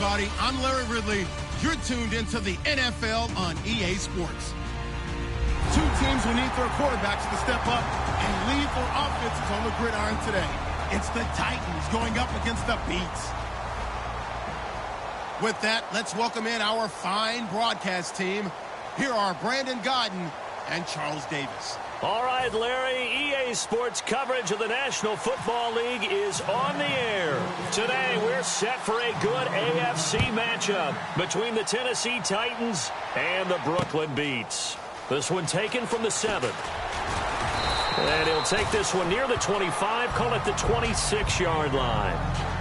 everybody. I'm Larry Ridley. You're tuned into the NFL on EA Sports. Two teams who need their quarterbacks to step up and lead their offenses on the gridiron today. It's the Titans going up against the Beats. With that, let's welcome in our fine broadcast team. Here are Brandon Godden and Charles Davis. All right, Larry, EA Sports coverage of the National Football League is on the air. Today, we're set for a good AFC matchup between the Tennessee Titans and the Brooklyn Beats. This one taken from the 7th. And he'll take this one near the 25, call it the 26-yard line.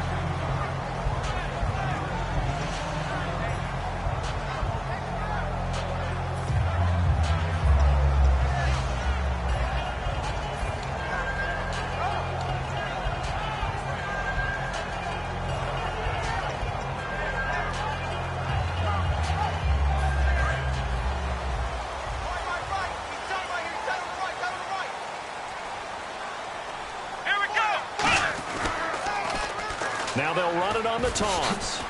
Now they'll run it on the toss.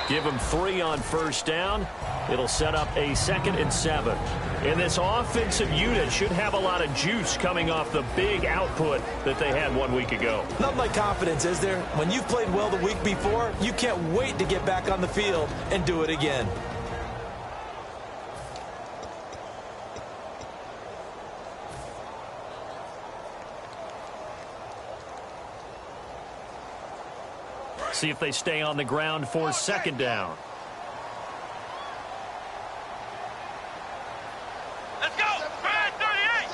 Give them 3 on first down. It'll set up a 2nd and 7. And this offensive unit should have a lot of juice coming off the big output that they had 1 week ago. Nothing like confidence, is there? When you've played well the week before, you can't wait to get back on the field and do it again. See if they stay on the ground for 2nd down. Let's go! 38!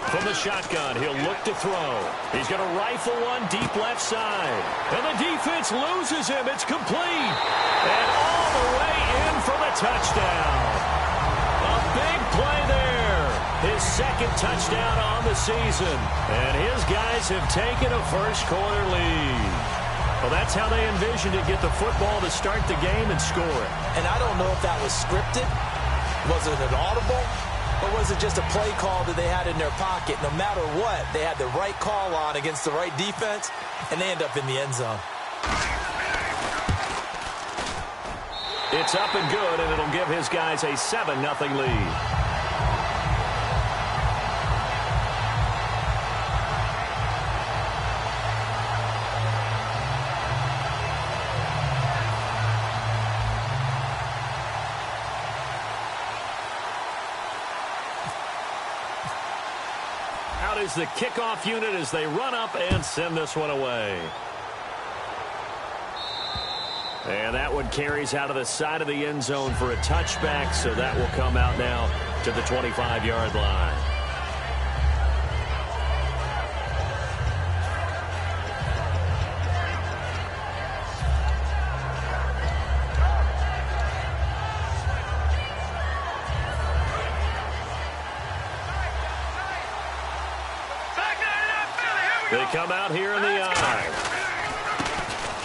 From the shotgun, he'll look to throw. He's going to rifle one deep left side. And the defense loses him. It's complete. And all the way in for the touchdown. A big play there. His 2nd touchdown on the season. And his guys have taken a first-quarter lead. Well, that's how they envisioned to get the football to start the game and score it. And I don't know if that was scripted. Was it an audible? Or was it just a play call that they had in their pocket? No matter what, they had the right call on against the right defense, and they end up in the end zone. It's up and good, and it'll give his guys a 7-0 lead. Is the kickoff unit as they run up and send this one away. And that one carries out of the side of the end zone for a touchback, so that will come out now to the 25-yard line. They come out here in the eye.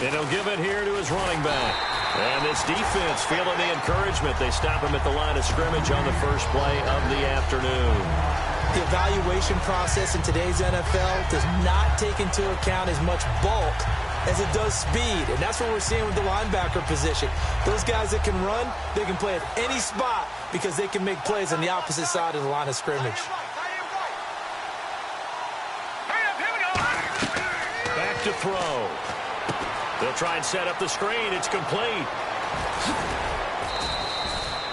And he'll give it here to his running back. And this defense feeling the encouragement. They stop him at the line of scrimmage on the first play of the afternoon. The evaluation process in today's NFL does not take into account as much bulk as it does speed. And that's what we're seeing with the linebacker position. Those guys that can run, they can play at any spot because they can make plays on the opposite side of the line of scrimmage. To throw. They'll try and set up the screen. It's complete.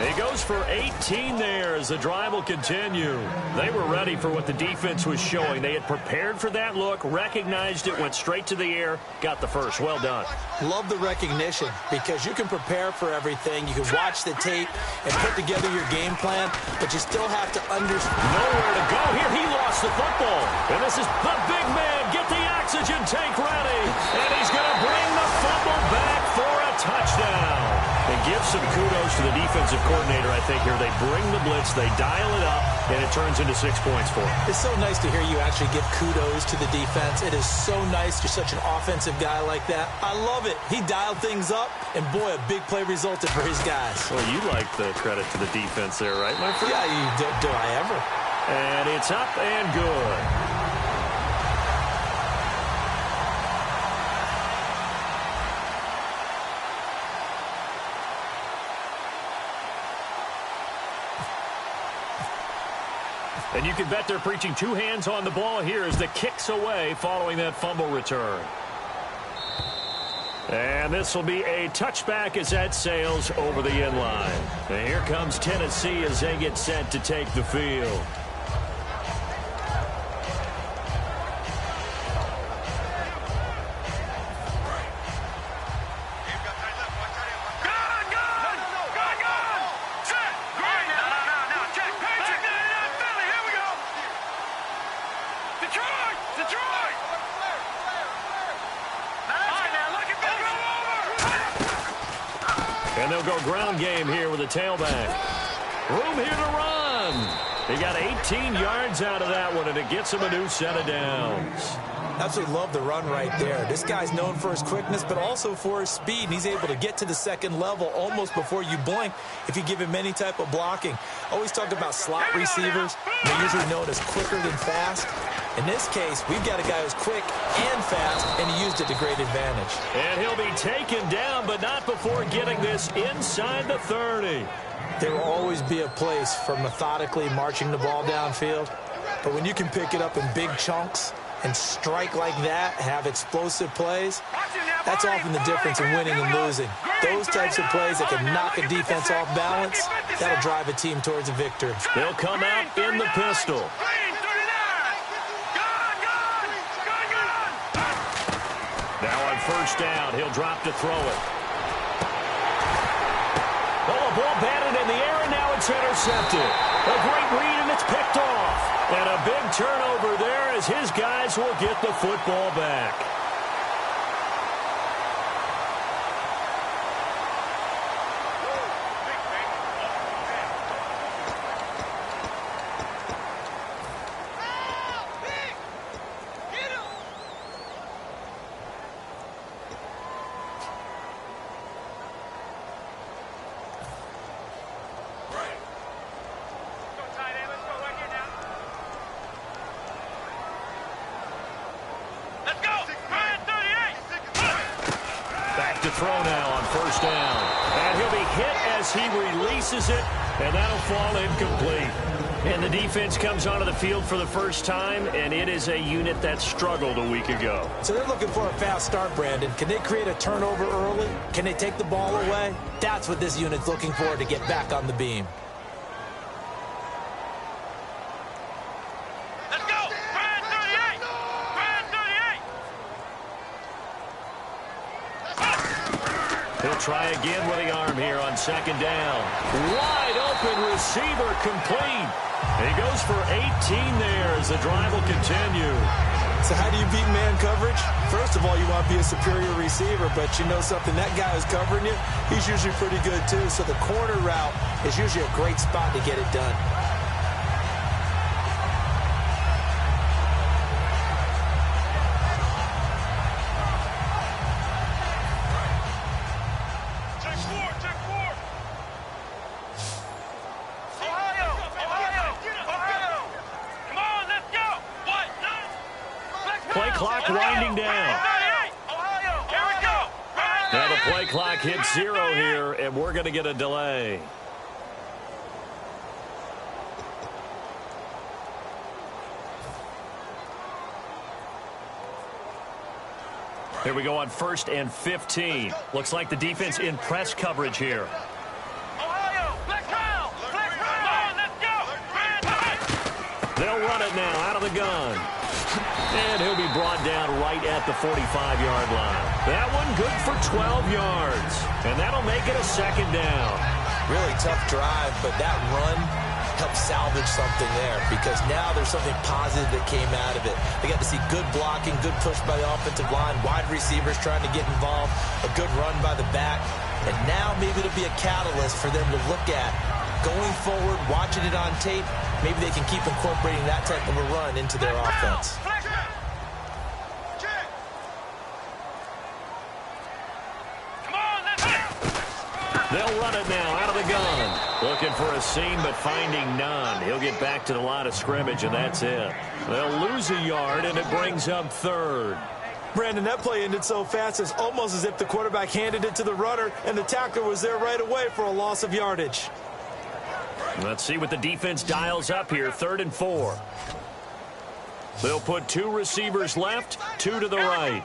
He goes for 18 there as the drive will continue. They were ready for what the defense was showing. They had prepared for that look, recognized it, went straight to the air, got the first. Well done. Love the recognition because you can prepare for everything. You can watch the tape and put together your game plan, but you still have to understand. Nowhere to go here. He lost the football. And this is the big man. Get the oxygen tank ready. And he's going to bring the fumble back for a touchdown. And give some kudos to the defensive coordinator, I think, here. They bring the blitz, they dial it up, and it turns into 6 points for them. It's so nice to hear you actually give kudos to the defense. It is so nice. You're such an offensive guy like that. I love it. He dialed things up, and boy, a big play resulted for his guys. Well, you like the credit to the defense there, right, my friend? Yeah, do I ever? And it's up and good. And you can bet they're preaching two hands on the ball here as the kick's away following that fumble return. And this will be a touchback as that sails over the end line. And here comes Tennessee as they get set to take the field. And they'll go ground game here with a tailback. Room here to run. He got 18 yards out of that one, and it gets him a new set of downs. Absolutely love the run right there. This guy's known for his quickness, but also for his speed. And he's able to get to the second level almost before you blink if you give him any type of blocking. Always talk about slot receivers. They're usually known as quicker than fast. In this case, we've got a guy who's quick and fast, and he used it to great advantage. And he'll be taken down, but not before getting this inside the 30. There will always be a place for methodically marching the ball downfield. But when you can pick it up in big chunks and strike like that, have explosive plays, that's often the difference in winning and losing. Those types of plays that can knock a defense off balance, that'll drive a team towards a victory. They'll come out in the pistol. Now on first down, he'll drop to throw it. Oh, a ball batted in the air, and now it's intercepted. A great read, and it's picked off. And a big turnover there as his guys will get the football back. To throw now on first down. And he'll be hit as he releases it, and that'll fall incomplete. And the defense comes onto the field for the first time, and it is a unit that struggled a week ago. So they're looking for a fast start, Brandon. Can they create a turnover early? Can they take the ball away? That's what this unit's looking for to get back on the beam. He'll try again with the arm here on second down. Wide open receiver complete. He goes for 18 there as the drive will continue. So how do you beat man coverage? First of all, you want to be a superior receiver, but you know something, that guy who's covering you, he's usually pretty good too. So the corner route is usually a great spot to get it done. Play clock winding down. Now the play clock hits 0 here, and we're going to get a delay. Here we go on 1st and 15. Looks like the defense in press coverage here. They'll run it now out of the gun. And he'll be brought down right at the 45-yard line. That one good for 12 yards. And that'll make it a second down. Really tough drive, but that run helped salvage something there because now there's something positive that came out of it. They got to see good blocking, good push by the offensive line, wide receivers trying to get involved, a good run by the back. And now maybe it'll be a catalyst for them to look at going forward, watching it on tape. Maybe they can keep incorporating that type of a run into their offense. They'll run it now out of the gun. Looking for a seam, but finding none. He'll get back to the line of scrimmage, and that's it. They'll lose a yard, and it brings up 3rd. Brandon, that play ended so fast, it's almost as if the quarterback handed it to the runner, and the tackler was there right away for a loss of yardage. Let's see what the defense dials up here. 3rd and 4. They'll put 2 receivers left, 2 to the right.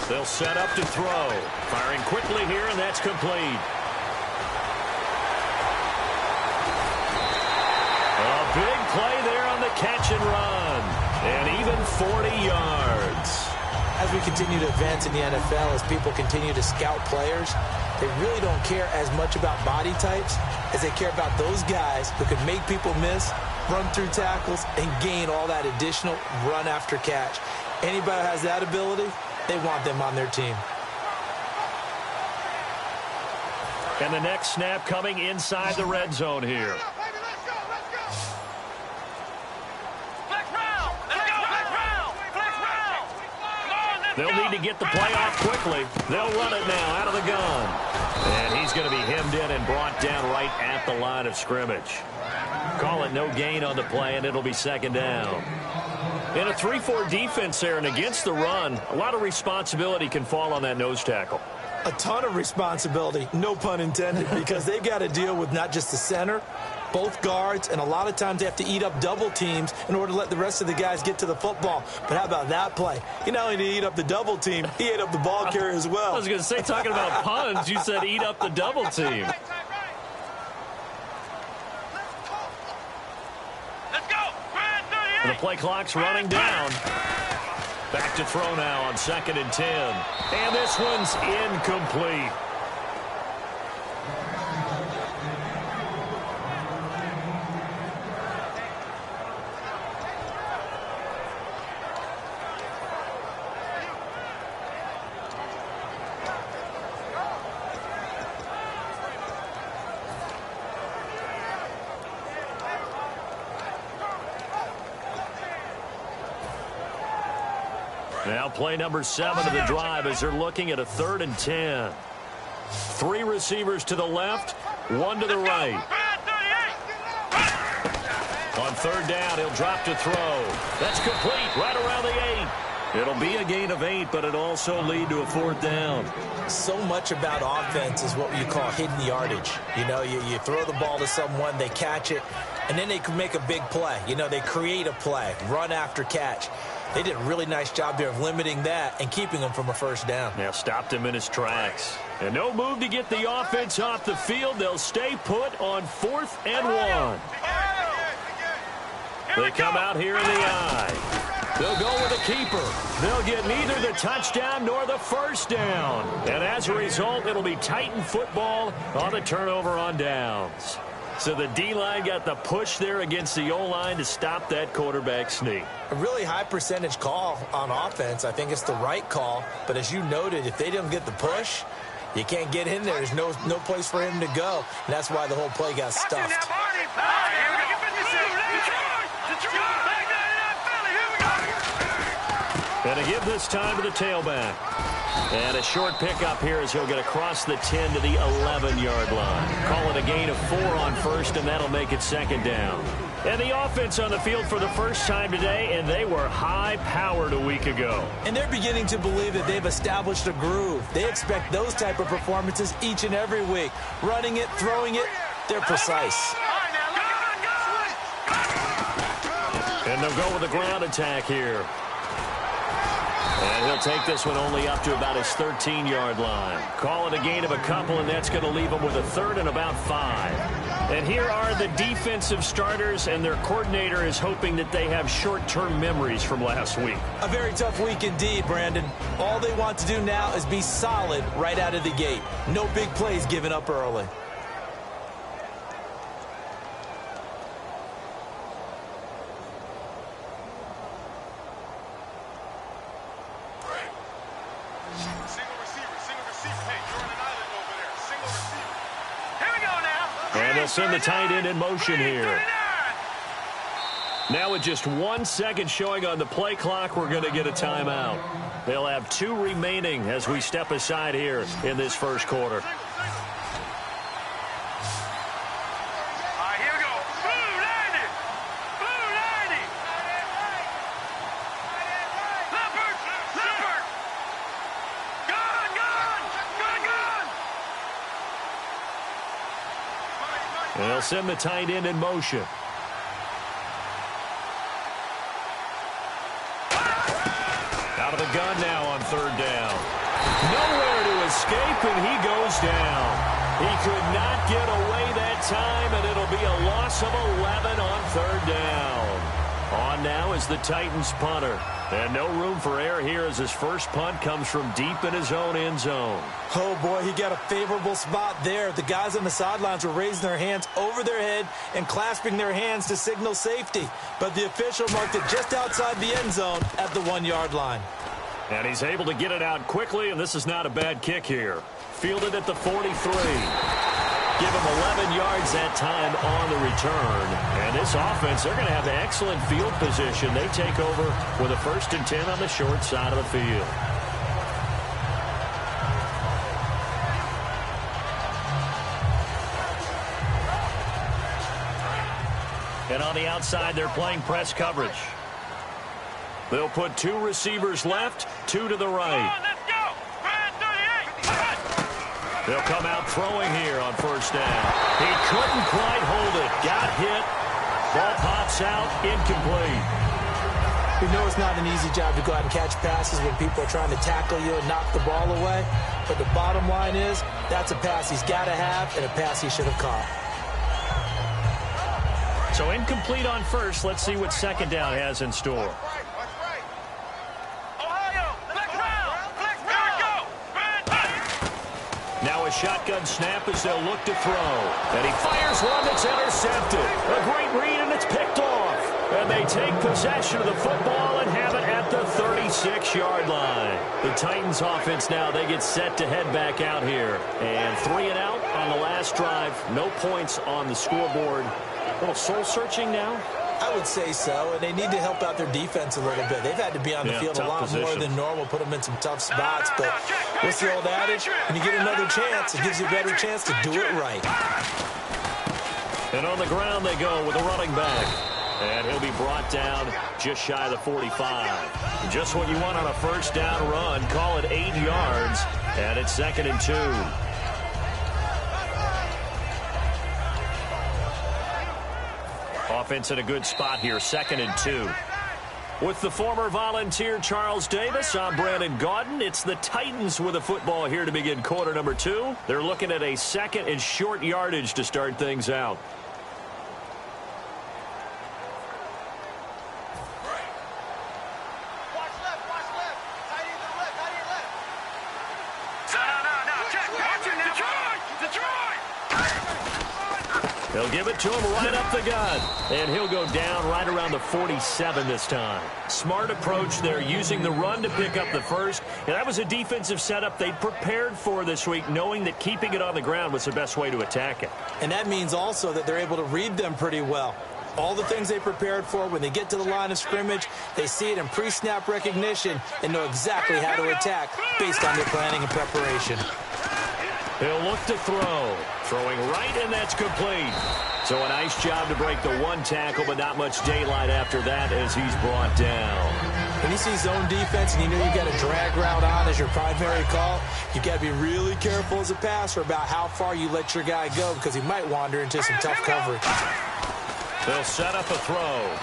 They'll set up to throw. Firing quickly here, and that's complete. A big play there on the catch and run. And even 40 yards. As we continue to advance in the NFL, as people continue to scout players, they really don't care as much about body types as they care about those guys who can make people miss, run through tackles, and gain all that additional run after catch. Anybody who has that ability, they want them on their team. And the next snap coming inside the red zone here. They'll need to get the play off quickly. They'll run it now out of the gun. And he's going to be hemmed in and brought down right at the line of scrimmage. Call it no gain on the play, and it'll be 2nd down. In a 3-4 defense there and against the run, a lot of responsibility can fall on that nose tackle. A ton of responsibility, no pun intended, because they've got to deal with not just the center, both guards, and a lot of times they have to eat up double teams in order to let the rest of the guys get to the football. But how about that play? He not only did he eat up the double team, he ate up the ball carrier as well. I was going to say, talking about puns, you said eat up the double team. Let's go. And the play clock's running down. Back to throw now on 2nd and 10. And this one's incomplete. Now play number 7 of the drive as they're looking at a 3rd and 10. 3 receivers to the left, 1 to the right. On 3rd down, he'll drop to throw. That's complete right around the 8. It'll be a gain of 8, but it'll also lead to a 4th down. So much about offense is what you call hidden yardage. You know, you throw the ball to someone, they catch it, and then they can make a big play. You know, they create a play, run after catch. They did a really nice job there of limiting that and keeping him from a 1st down. Now stopped him in his tracks. And no move to get the offense off the field. They'll stay put on 4th and 1. They come out here in the eye. They'll go with a keeper. They'll get neither the touchdown nor the 1st down. And as a result, it'll be Titan football on the turnover on downs. So the D-line got the push there against the O-line to stop that quarterback sneak. A really high percentage call on offense. I think it's the right call. But as you noted, if they didn't get the push, you can't get in there. There's no place for him to go. And that's why the whole play got stuffed. And to give this time to the tailback. And a short pickup here as he'll get across the 10 to the 11-yard line. Call it a gain of 4 on 1st, and that'll make it 2nd down. And the offense on the field for the first time today, and they were high-powered a week ago. And they're beginning to believe that they've established a groove. They expect those type of performances each and every week. Running it, throwing it, they're precise. And they'll go with a ground attack here. And he'll take this one only up to about his 13-yard line. Call it a gain of a couple, and that's going to leave him with a 3rd and about 5. And here are the defensive starters, and their coordinator is hoping that they have short-term memories from last week. A very tough week indeed, Brandon. All they want to do now is be solid right out of the gate. No big plays given up early. And they'll send the tight end in motion here. Now with just 1 second showing on the play clock, we're going to get a timeout. They'll have 2 remaining as we step aside here in this first quarter. And they'll send the tight end in motion. Out of the gun now on third down. Nowhere to escape, and he goes down. He could not get away that time, and it'll be a loss of 11 on third down. On now is the Titans punter. And no room for error here as his first punt comes from deep in his own end zone. Oh, boy, he got a favorable spot there. The guys on the sidelines were raising their hands over their head and clasping their hands to signal safety. But the official marked it just outside the end zone at the 1-yard line. And he's able to get it out quickly, and this is not a bad kick here. Fielded at the 43. Give him 11 yards that time on the return. And this offense, they're going to have excellent field position. They take over with a 1st and 10 on the short side of the field. And on the outside, they're playing press coverage. They'll put 2 receivers left, 2 to the right. They'll come out throwing here on first down. He couldn't quite hold it. Got hit. Ball pops out. Incomplete. We know it's not an easy job to go out and catch passes when people are trying to tackle you and knock the ball away. But the bottom line is, that's a pass he's got to have and a pass he should have caught. So incomplete on first. Let's see what second down has in store. Now a shotgun snap as they'll look to throw. And he fires one that's intercepted. A great read, and it's picked off. And they take possession of the football and have it at the 36-yard line. The Titans offense now, they get set to head back out here. And 3 and out on the last drive. No points on the scoreboard. A little soul-searching now. I would say so, and they need to help out their defense a little bit. They've had to be on the field a lot more than normal, put them in some tough spots. But what's the old adage? When you get another chance, it gives you a better chance to do it right. And on the ground they go with a running back. And he'll be brought down just shy of the 45. Just what you want on a first down run. Call it 8 yards, and it's 2nd and 2. Offense in a good spot here, 2nd and 2. With the former Volunteer Charles Davis, I'm Brandon Gaudin. It's the Titans with the football here to begin quarter number 2. They're looking at a 2nd and short yardage to start things out. They'll give it to him right up the gut. And he'll go down right around the 47 this time. Smart approach there, using the run to pick up the first. And that was a defensive setup they prepared for this week, knowing that keeping it on the ground was the best way to attack it. And that means also that they're able to read them pretty well. All the things they prepared for, when they get to the line of scrimmage, they see it in pre-snap recognition and know exactly how to attack based on their planning and preparation. He'll look to throw. Throwing right, and that's complete. So a nice job to break the 1 tackle, but not much daylight after that as he's brought down. When you see zone defense and you know you've got a drag route on as your primary call, you've got to be really careful as a passer about how far you let your guy go because he might wander into some tough coverage. They'll set up a throw.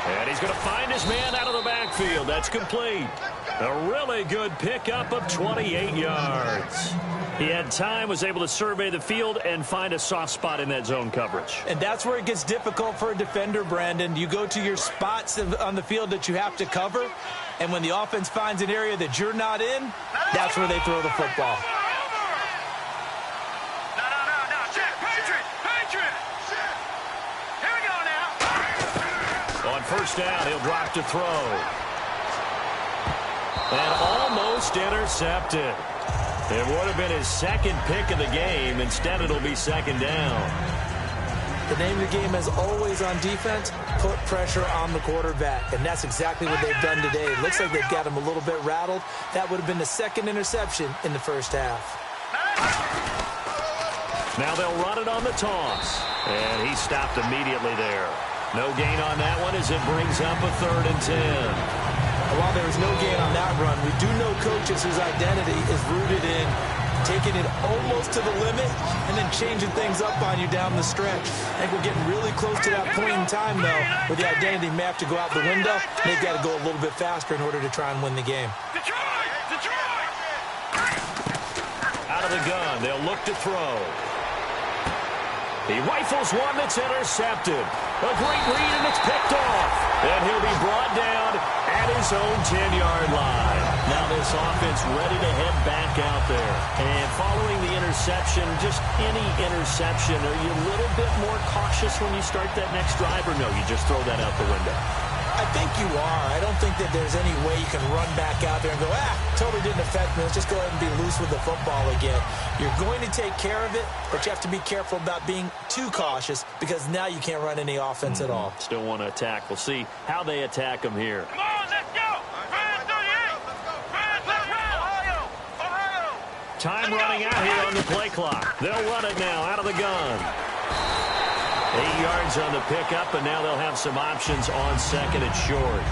And he's going to find his man out of the backfield. That's complete. A really good pickup of 28 yards. He had time, was able to survey the field and find a soft spot in that zone coverage. And that's where it gets difficult for a defender, Brandon. You go to your spots on the field that you have to cover, and when the offense finds an area that you're not in, that's where they throw the football. On first down, he'll drop to throw. And almost intercepted. It would have been his 2nd pick of the game. Instead, it'll be 2nd down. The name of the game, as always on defense, put pressure on the quarterback. And that's exactly what they've done today. It looks like they've got him a little bit rattled. That would have been the 2nd interception in the first half. Now they'll run it on the toss. And he stopped immediately there. No gain on that one as it brings up a 3rd and 10. While there was no gain on that run, we do know coaches whose identity is rooted in taking it almost to the limit and then changing things up on you down the stretch. I think we're getting really close to that point in time, though, where the identity may have to go out the window. They've got to go a little bit faster in order to try and win the game. Out of the gun, they'll look to throw. He rifles one that's intercepted. A great read, and it's picked off. And he'll be brought down at his own 10-yard line. Now this offense ready to head back out there. And following the interception, just any interception, are you a little bit more cautious when you start that next drive, or no, you just throw that out the window? I think you are. I don't think that there's any way you can run back out there and go, totally didn't affect me. Let's just go ahead and be loose with the football again. You're going to take care of it, but you have to be careful about being too cautious because now you can't run any offense at all. Still want to attack. We'll see how they attack them here. Come on, let's go! Ohio! Time running out here on the play clock. They'll run it now out of the gun. 8 yards on the pickup, and now they'll have some options on second and short.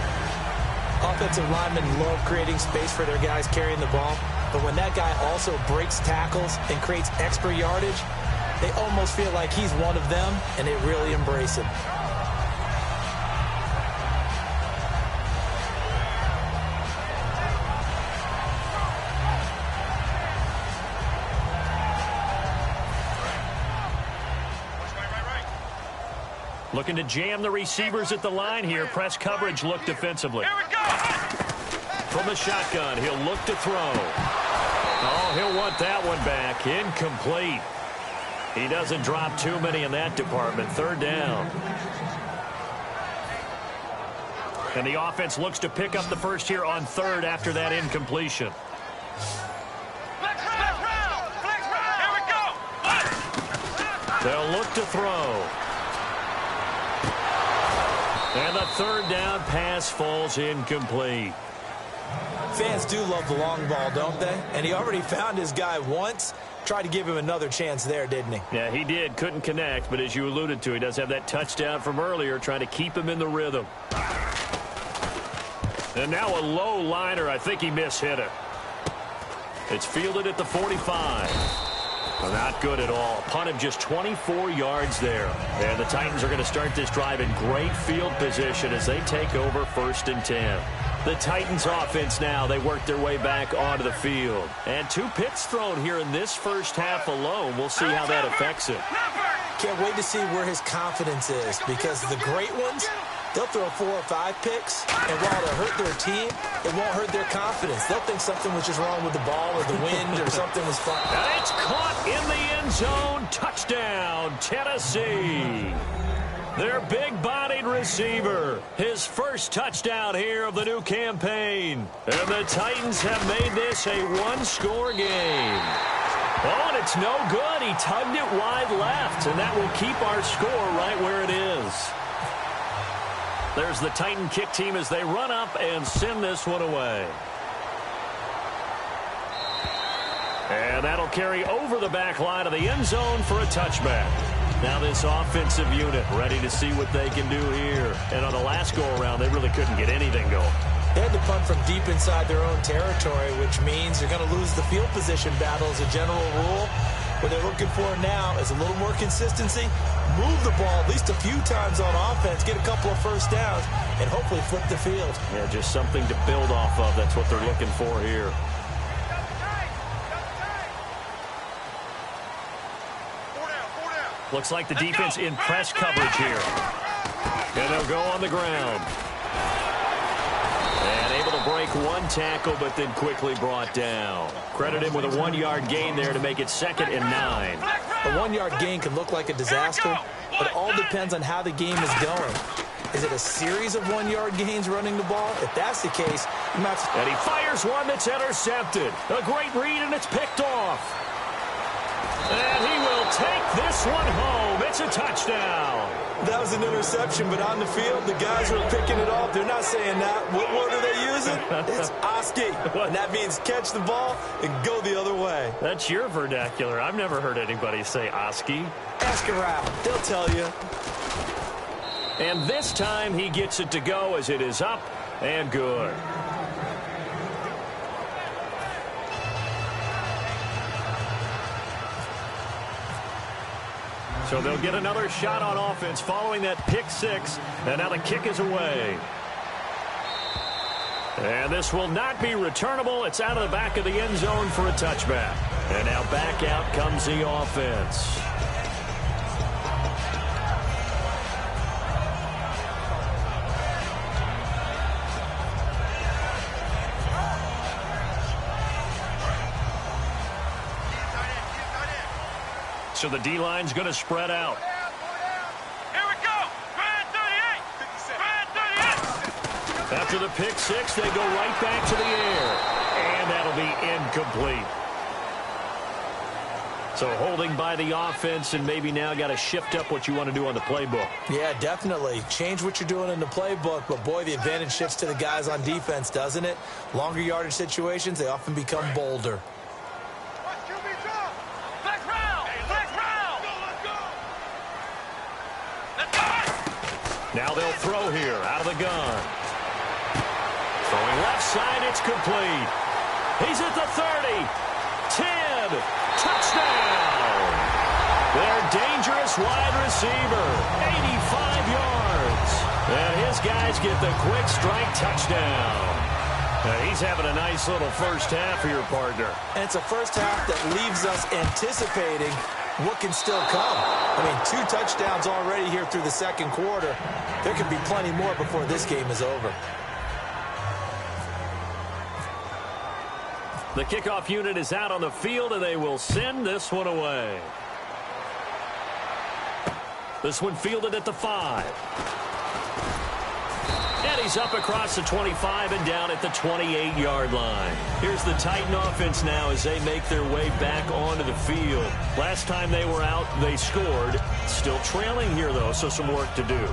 Offensive linemen love creating space for their guys carrying the ball, but when that guy also breaks tackles and creates extra yardage, they almost feel like he's one of them, and they really embrace it. Looking to jam the receivers at the line here. Press coverage look defensively. Here we go! From the shotgun, he'll look to throw. Oh, he'll want that one back. Incomplete. He doesn't drop too many in that department. Third down. And the offense looks to pick up the first here on third after that incompletion. Flex round! Here we go! They'll look to throw. And the third down pass falls incomplete. Fans do love the long ball, don't they? And he already found his guy once. Tried to give him another chance there, didn't he? Yeah, he did. Couldn't connect, but as you alluded to, he does have that touchdown from earlier, trying to keep him in the rhythm. And now a low liner. I think he mishit it. It's fielded at the 45. Well, not good at all. Punt of just 24 yards there. And the Titans are going to start this drive in great field position as they take over 1st and 10. The Titans offense now, they work their way back onto the field. And 2 picks thrown here in this first half alone. We'll see how that affects him. Can't wait to see where his confidence is, because the great ones, they'll throw 4 or 5 picks, and while it'll hurt their team, it won't hurt their confidence. They'll think something was just wrong with the ball or the wind or something was fun. And it's caught in the end zone. Touchdown, Tennessee. Their big-bodied receiver. His first touchdown here of the new campaign. And the Titans have made this a 1-score game. Oh, and it's no good. He tugged it wide left, and that will keep our score right where it is. There's the Titan kick team as they run up and send this one away. And that'll carry over the back line of the end zone for a touchback. Now this offensive unit ready to see what they can do here. And on the last go-around, they really couldn't get anything going. They had to punt from deep inside their own territory, which means they're going to lose the field position battle as a general rule. What they're looking for now is a little more consistency, move the ball at least a few times on offense, get a couple of first downs, and hopefully flip the field. Yeah, just something to build off of. That's what they're looking for here. Looks like the defense in press coverage here. And they'll go on the ground. And able to break 1 tackle, but then quickly brought down. Credit him with a 1-yard gain there to make it 2nd and 9. A 1-yard gain can look like a disaster, but it all depends on how the game is going. Is it a series of 1-yard gains running the ball? If that's the case, you might... And he fires one that's intercepted. A great read, and it's picked off. And he will take this one home. It's a touchdown. That was an interception, but on the field, the guys who are picking it off, they're not saying that. What word are they using? It's Oski. And that means catch the ball and go the other way. That's your vernacular. I've never heard anybody say Oski. Ask around. They'll tell you. And this time he gets it to go as it is up and good. So they'll get another shot on offense following that pick six. And now the kick is away. And this will not be returnable. It's out of the back of the end zone for a touchback. And now back out comes the offense. So the D-line's going to spread out. Here we go. Grand 38. Grand 38. After the pick six, they go right back to the air. And that'll be incomplete. So holding by the offense, and maybe now got to shift up what you want to do on the playbook. Yeah, definitely. Change what you're doing in the playbook, but boy, the advantage shifts to the guys on defense, doesn't it? Longer yardage situations, they often become bolder. Now they'll throw here out of the gun. Throwing left side, it's complete. He's at the 30. 10. Touchdown. Their dangerous wide receiver. 85 yards. And his guys get the quick strike touchdown. He's having a nice little first half for your partner. And it's a first half that leaves us anticipating what can still come. I mean, 2 touchdowns already here through the second quarter. There could be plenty more before this game is over. The kickoff unit is out on the field, and they will send this one away. This one fielded at the 5. And he's up across the 25 and down at the 28-yard line. Here's the Titan offense now as they make their way back onto the field. Last time they were out, they scored. Still trailing here, though, so some work to do.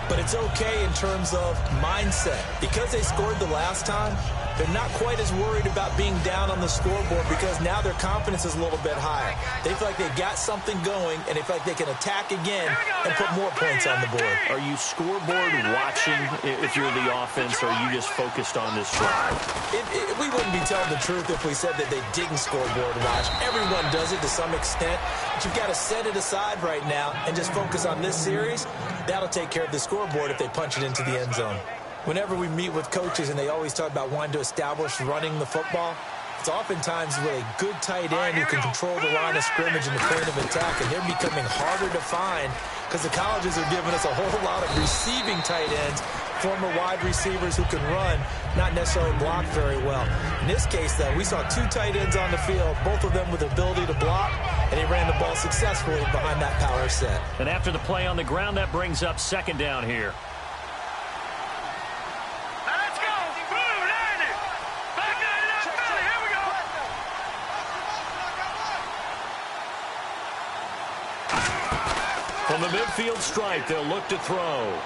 But it's okay in terms of mindset. Because they scored the last time, they're not quite as worried about being down on the scoreboard because now their confidence is a little bit higher. They feel like they've got something going, and they feel like they can attack again and put more points on the board. Are you scoreboard watching if you're the offense, or are you just focused on this drive? We wouldn't be telling the truth if we said that they didn't scoreboard watch. Everyone does it to some extent, but you've got to set it aside right now and just focus on this series. That'll take care of the scoreboard if they punch it into the end zone. Whenever we meet with coaches and they always talk about wanting to establish running the football, it's oftentimes with a good tight end who can control the line of scrimmage and the point of attack, and they're becoming harder to find because the colleges are giving us a whole lot of receiving tight ends, former wide receivers who can run, not necessarily block very well. In this case, though, we saw 2 tight ends on the field, both of them with the ability to block, and he ran the ball successfully behind that power set. And after the play on the ground, that brings up second down here. From the midfield stripe, they'll look to throw.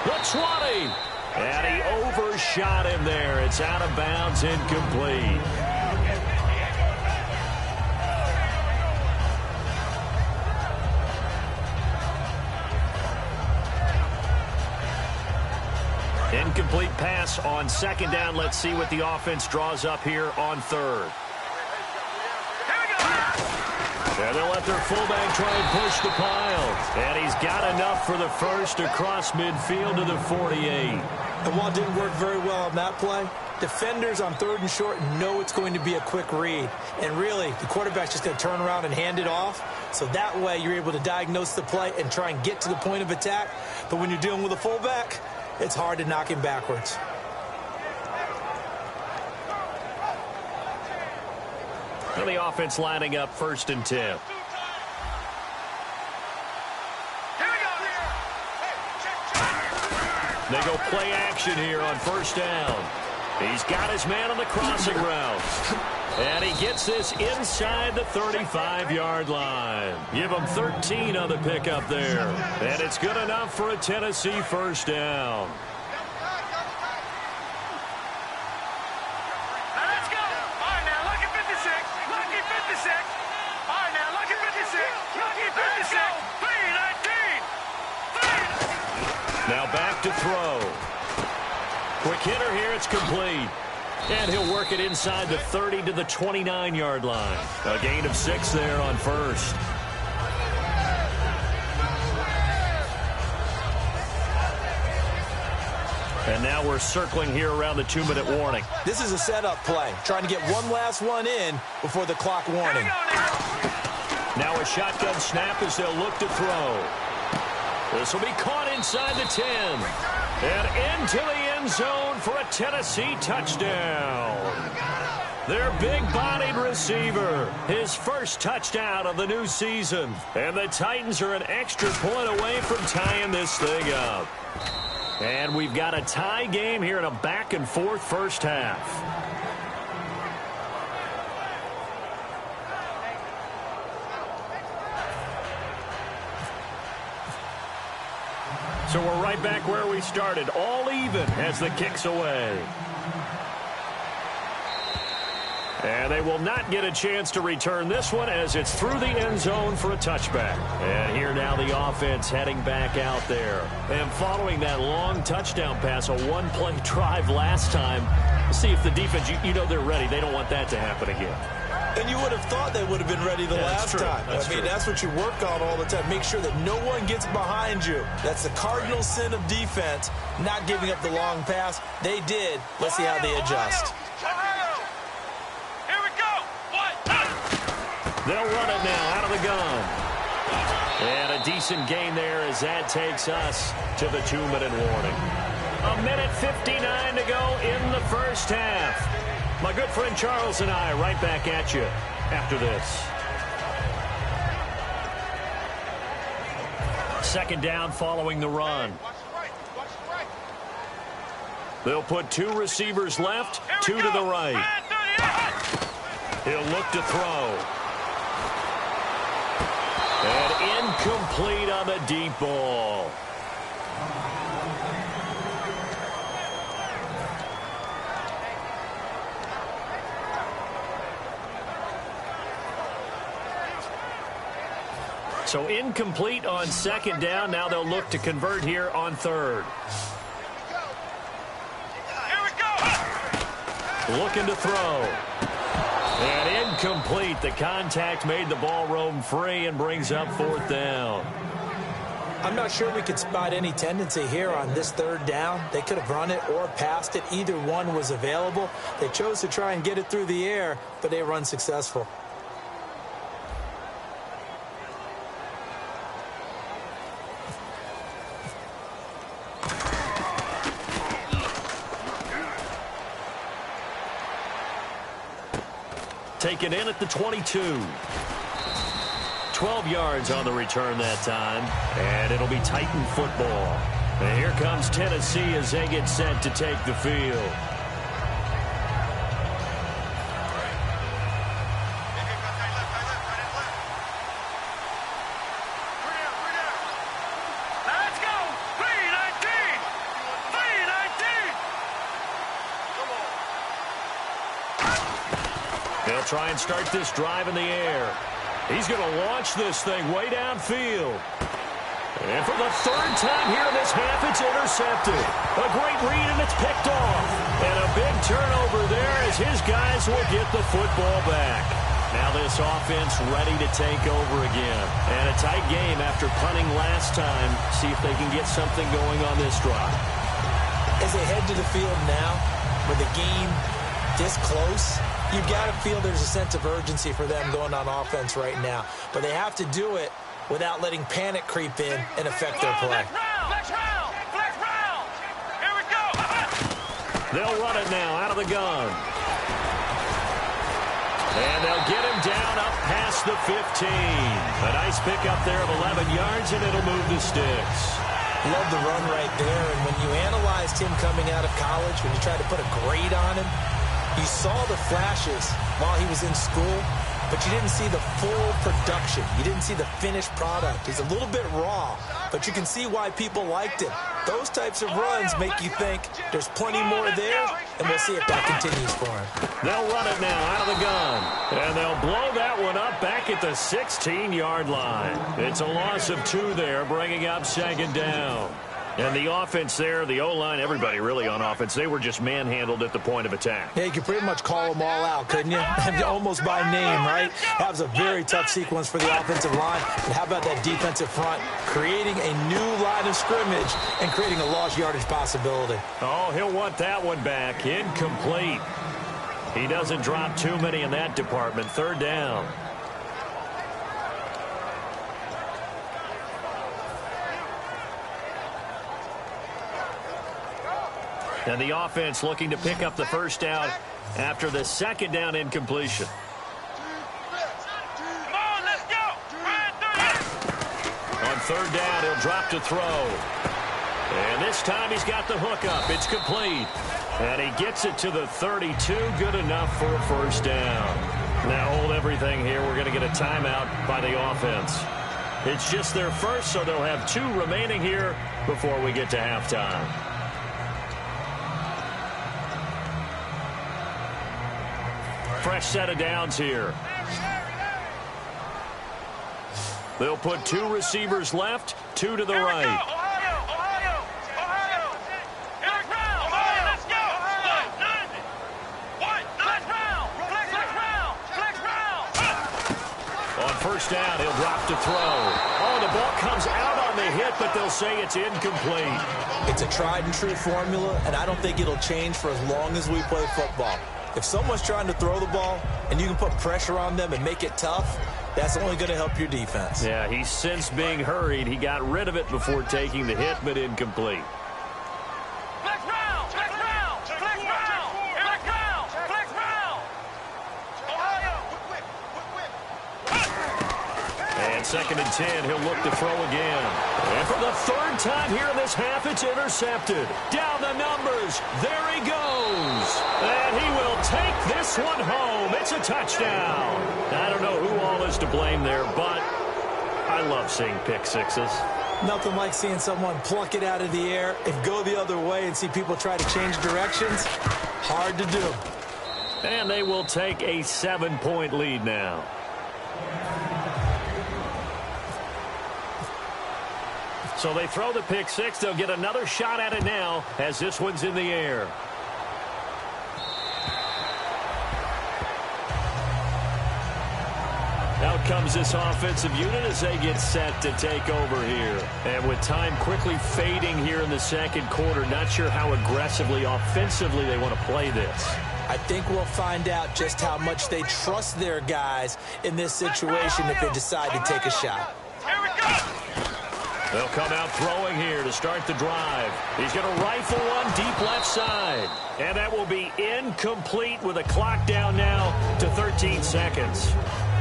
The 20. And he overshot him there. It's out of bounds, incomplete. Incomplete pass on second down. Let's see what the offense draws up here on third. And they'll let their fullback try and push the pile. And he's got enough for the first across midfield to the 48. And while it didn't work very well on that play, defenders on third and short know it's going to be a quick read. And really, the quarterback's just going to turn around and hand it off. So that way, you're able to diagnose the play and try and get to the point of attack. But when you're dealing with a fullback, it's hard to knock him backwards. And the offense lining up 1st and 10. They go play action here on 1st down. He's got his man on the crossing route. And he gets this inside the 35-yard line. Give him 13 on the pickup there. And it's good enough for a Tennessee 1st down. Now back to throw. Quick hitter here, it's complete. And he'll work it inside the 30 to the 29-yard line. A gain of 6 there on first. And now we're circling here around the 2-minute warning. This is a setup play, trying to get one last one in before the clock warning. Now a shotgun snap as they'll look to throw. This will be caught inside the 10. And into the end zone for a Tennessee touchdown. Their big-bodied receiver, his first touchdown of the new season. And the Titans are an extra point away from tying this thing up. And we've got a tie game here in a back-and-forth first half. So we're right back where we started, all even as the kick's away. And they will not get a chance to return this one as it's through the end zone for a touchback. And here now the offense heading back out there. And following that long touchdown pass, a one-play drive last time, see if the defense, you know they're ready. They don't want that to happen again. And you would have thought they would have been ready the last time. I mean, that's what you work on all the time. Make sure that no one gets behind you. That's the cardinal sin of defense, not giving up the long pass. They did. Let's see how they adjust. Here we go. They'll run it now out of the gun. And a decent gain there as that takes us to the 2-minute warning. 1:59 to go in the first half. My good friend Charles and I right back at you after this. Second down following the run. They'll put 2 receivers left, 2 to the right. He'll look to throw. And incomplete on the deep ball. So incomplete on second down. Now they'll look to convert here on third. Here we go. Looking to throw. And incomplete. The contact made the ball roam free and brings up fourth down. I'm not sure we could spot any tendency here on this third down. They could have run it or passed it. Either one was available. They chose to try and get it through the air, but they were unsuccessful. Taken in at the 22. 12 yards on the return that time. And it'll be Titan football. And here comes Tennessee as they get set to take the field. Let's go. 319. 319. Come on. They'll try and start this drive in the air. He's going to launch this thing way downfield. And for the third time here in this half, it's intercepted. A great read, and it's picked off. And a big turnover there as his guys will get the football back. Now this offense ready to take over again. And a tight game after punting last time. See if they can get something going on this drive. As they head to the field now, with the game this close, you've got to feel there's a sense of urgency for them going on offense right now. But they have to do it without letting panic creep in and affect their play. Flex round. Flex round. Here we go. They'll run it now out of the gun. And they'll get him down up past the 15. A nice pickup there of 11 yards, and it'll move the sticks. Love the run right there. And when you analyzed him coming out of college, when you tried to put a grade on him, you saw the flashes while he was in school, but you didn't see the full production. You didn't see the finished product. He's a little bit raw, but you can see why people liked him. Those types of runs make you think there's plenty more there, and we'll see if that continues for him. They'll run it now out of the gun, and they'll blow that one up back at the 16-yard line. It's a loss of 2 there, bringing up second down. And the offense there, the O-line, everybody really on offense, they were just manhandled at the point of attack. Yeah, you could pretty much call them all out, couldn't you? Almost by name, right? That was a very tough sequence for the offensive line. And how about that defensive front? Creating a new line of scrimmage and creating a lost yardage possibility. Oh, he'll want that one back. Incomplete. He doesn't drop too many in that department. Third down. And the offense looking to pick up the first down after the second down incompletion. Come on, let's go. On third down, he'll drop to throw. And this time he's got the hook up. It's complete. And he gets it to the 32. Good enough for a first down. Now hold everything here. We're going to get a timeout by the offense. It's just their first, so they'll have 2 remaining here before we get to halftime. Fresh set of downs here. They'll put 2 receivers left, 2 to the right. Ohio. Eric Brown. Ohio, let's go. Flex round. On first down, he'll drop to throw. Oh, the ball comes out on the hit, but they'll say it's incomplete. It's a tried and true formula, and I don't think it'll change for as long as we play football. If someone's trying to throw the ball and you can put pressure on them and make it tough, that's only going to help your defense. Yeah, he's since being hurried. He got rid of it before taking the hit, but incomplete. Flex round. Eric Brown. Flex round. Ohio. And 2nd and 10, he'll look to throw again. And for the 3rd time here in this half, it's intercepted. Down the numbers. There he goes. And he will take this one home. It's a touchdown. I don't know who all is to blame there, but I love seeing pick sixes. Nothing like seeing someone pluck it out of the air and go the other way and see people try to change directions. Hard to do. And they will take a 7-point lead now. So they throw the pick six. They'll get another shot at it now as this one's in the air. Out comes this offensive unit as they get set to take over here. And with time quickly fading here in the second quarter, not sure how aggressively, offensively they want to play this. I think we'll find out just how much they trust their guys in this situation if they decide to take a shot. Here we go. They'll come out throwing here to start the drive. He's going to rifle one deep left side. And that will be incomplete with a clock down now to 13 seconds.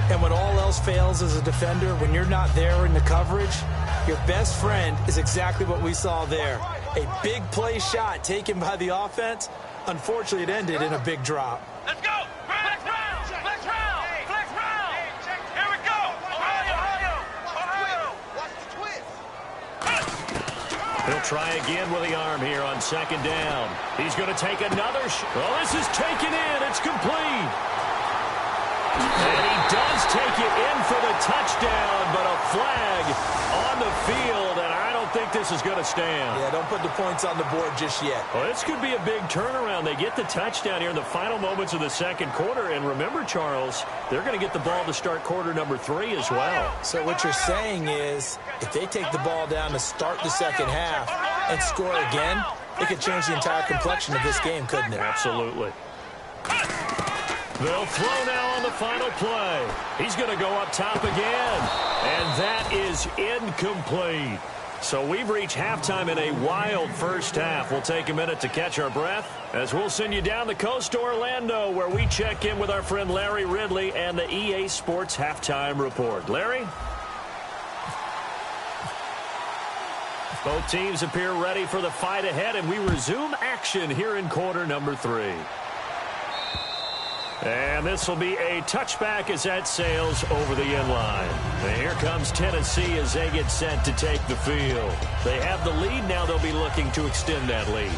And when all else fails as a defender, when you're not there in the coverage, your best friend is exactly what we saw there. A big play shot taken by the offense. Unfortunately, it ended in a big drop. Let's go. Flex round. Here we go. Ohio. Watch the twist. He'll try again with the arm here on 2nd down. He's going to take another shot. Oh, this is taken in. It's complete. And he does take it in for the touchdown, but a flag on the field, and I don't think this is going to stand. Yeah, don't put the points on the board just yet. Well, this could be a big turnaround. They get the touchdown here in the final moments of the second quarter, and remember, Charles, they're going to get the ball to start quarter number 3 as well. So what you're saying is if they take the ball down to start the second half and score again, it could change the entire complexion of this game, couldn't it? Absolutely. They'll throw now on the final play. He's going to go up top again. And that is incomplete. So we've reached halftime in a wild first half. We'll take a minute to catch our breath as we'll send you down the coast to Orlando, where we check in with our friend Larry Ridley and the EA Sports Halftime Report. Larry? Both teams appear ready for the fight ahead, and we resume action here in quarter number 3. And this will be a touchback as that sails over the end line. And here comes Tennessee as they get set to take the field. They have the lead. Now they'll be looking to extend that lead.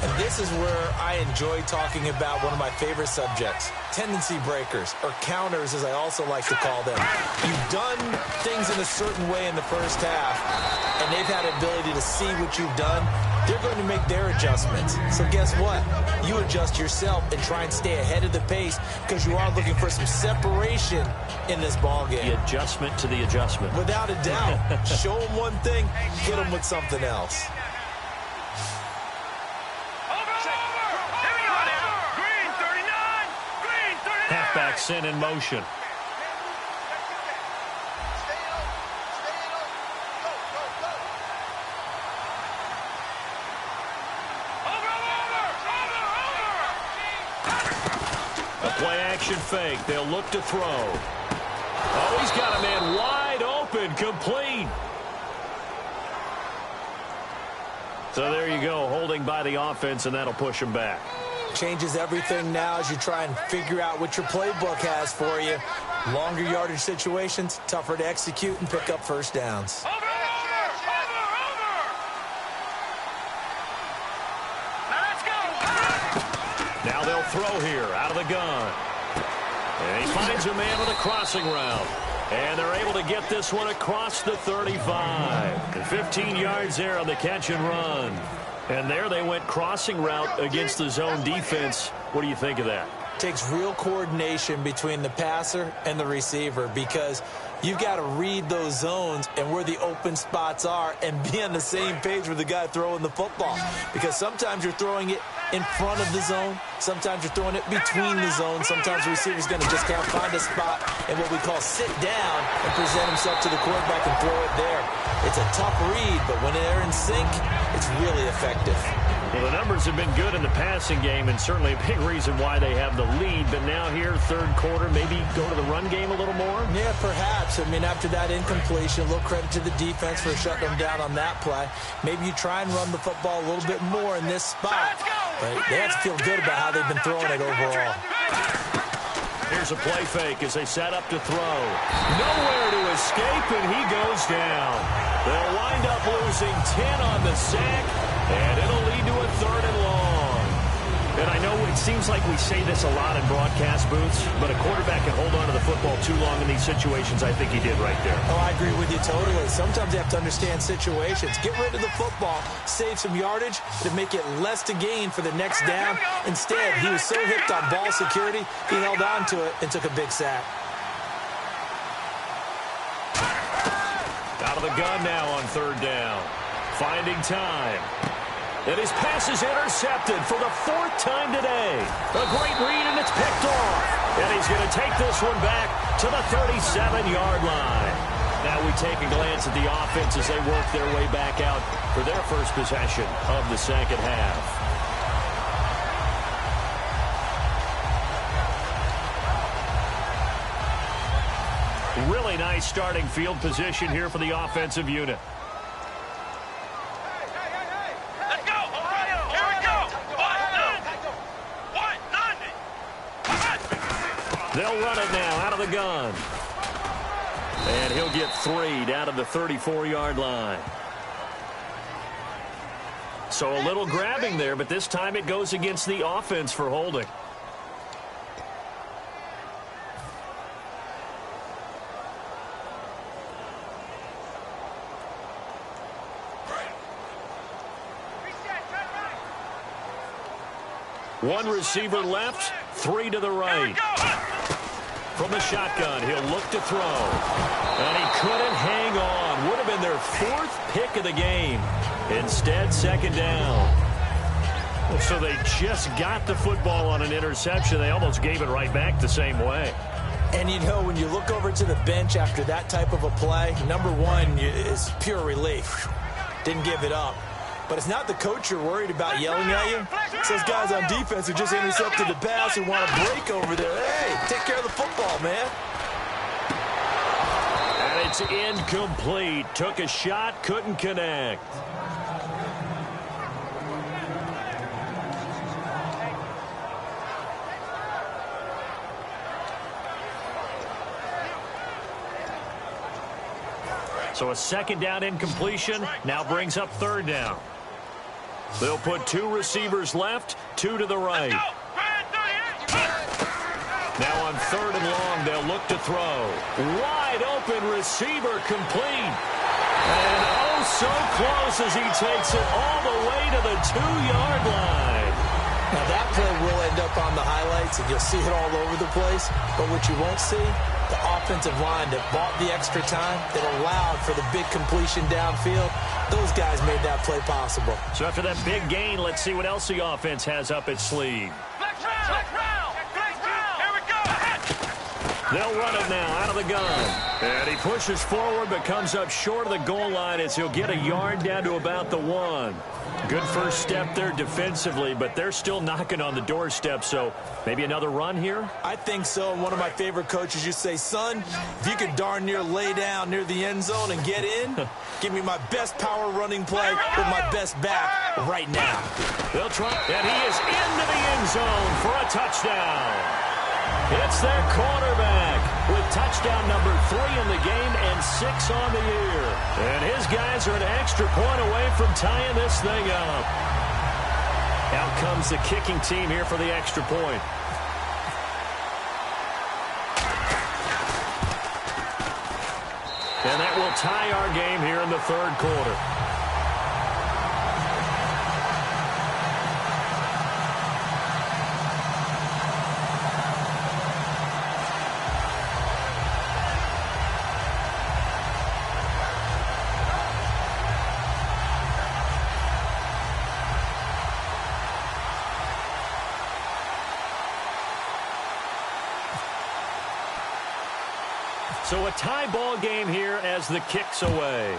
And this is where I enjoy talking about one of my favorite subjects, tendency breakers, or counters as I also like to call them. You've done things in a certain way in the first half, and they've had the ability to see what you've done. They're going to make their adjustments. So guess what? You adjust yourself and try and stay ahead of the pace because you are looking for some separation in this ball game. The adjustment to the adjustment. Without a doubt. Show them one thing, hit them with something else. Halfback sent in motion. A play action fake. They'll look to throw. Oh, he's got a man wide open, complete. So there you go, holding by the offense, and that'll push him back. Changes everything now as you try and figure out what your playbook has for you. Longer yardage situations, tougher to execute and pick up first downs. Now they'll throw here out of the gun. And he finds a man with a crossing route. And they're able to get this one across the 35. And 15 yards there on the catch and run. And there they went crossing route against the zone defense. What do you think of that? Takes real coordination between the passer and the receiver because you've got to read those zones and where the open spots are and be on the same page with the guy throwing the football. Because sometimes you're throwing it in front of the zone. Sometimes you're throwing it between the zones. Sometimes the receiver's going to just can't find a spot and what we call sit down and present himself to the quarterback and throw it there. It's a tough read, but when they're in sync, it's really effective. Well, the numbers have been good in the passing game, and certainly a big reason why they have the lead. But now here, third quarter, maybe go to the run game a little more? Yeah, perhaps. I mean, after that incompletion, a little credit to the defense for shutting them down on that play. Maybe you try and run the football a little bit more in this spot. But they have to feel good about how they've been throwing it overall. Here's a play fake as they set up to throw. Nowhere to escape, and he goes down. They'll wind up losing 10 on the sack, and it'll lead to a third and long. And I know it seems like we say this a lot in broadcast booths, but a quarterback can hold on to the football too long in these situations. I think he did right there. Oh, I agree with you totally. Sometimes you have to understand situations. Get rid of the football, save some yardage to make it less to gain for the next down. Instead, he was so hipped on ball security, he held on to it and took a big sack. Out of the gun now on third down. Finding time. And his pass is intercepted for the fourth time today. A great read, and it's picked off. And he's going to take this one back to the 37-yard line. Now we take a glance at the offense as they work their way back out for their first possession of the second half. Really nice starting field position here for the offensive unit. They'll run it now out of the gun. And he'll get 3 down to the 34-yard line. So a little grabbing there, but this time it goes against the offense for holding. One receiver left, 3 to the right. From the shotgun, he'll look to throw. And he couldn't hang on. Would have been their 4th pick of the game. Instead, second down. So they just got the football on an interception. They almost gave it right back the same way. And, you know, when you look over to the bench after that type of a play, number one is pure relief. Didn't give it up. But it's not the coach you're worried about yelling at you. It's those guys on defense who just intercepted the pass and want to break over there. Hey, take care of the football, man. And it's incomplete. Took a shot, couldn't connect. So a second down incompletion now brings up third down. They'll put 2 receivers left, 2 to the right. Now on 3rd and long, they'll look to throw. Wide open receiver complete. And oh, so close as he takes it all the way to the 2-yard line. Now that play will end up on the highlights, and you'll see it all over the place. But what you won't see, the offensive line that bought the extra time, that allowed for the big completion downfield, those guys made that play possible. So after that big gain, let's see what else the offense has up its sleeve. They'll run it now out of the gun. And he pushes forward but comes up short of the goal line as he'll get a yard down to about the 1. Good first step there defensively, but they're still knocking on the doorstep, so maybe another run here? I think so. One of my favorite coaches used to say, son, if you could darn near lay down near the end zone and get in, give me my best power running play with my best back right now. They'll try, and he is into the end zone for a touchdown. It's their quarterback with touchdown number 3 in the game and 6 on the year. And his guys are an extra point away from tying this thing up. Out comes the kicking team here for the extra point. And that will tie our game here in the 3rd quarter. So a tie ball game here as the kick's away.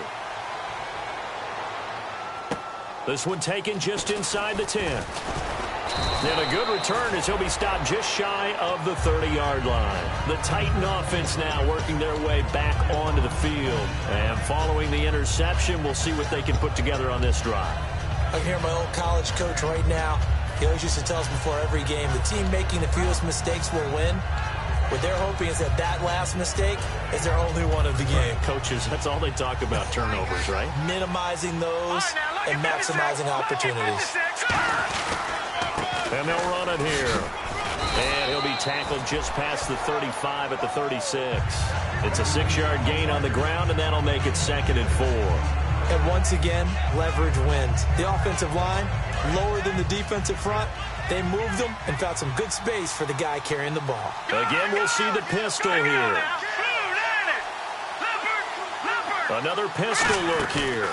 This one taken just inside the 10. And a good return as he'll be stopped just shy of the 30-yard line. The Titan offense now working their way back onto the field. And following the interception, we'll see what they can put together on this drive. I can hear my old college coach right now. He always used to tell us before every game, the team making the fewest mistakes will win. What they're hoping is that that last mistake is their only one of the game. Coaches, that's all they talk about, turnovers, right? Minimizing those and maximizing opportunities. And they'll run it here. And he'll be tackled just past the 35 at the 36. It's a 6-yard gain on the ground, and that'll make it 2nd and 4. And once again, leverage wins. The offensive line, lower than the defensive front. They moved them and found some good space for the guy carrying the ball. Again, we'll see the pistol here. Another pistol look here.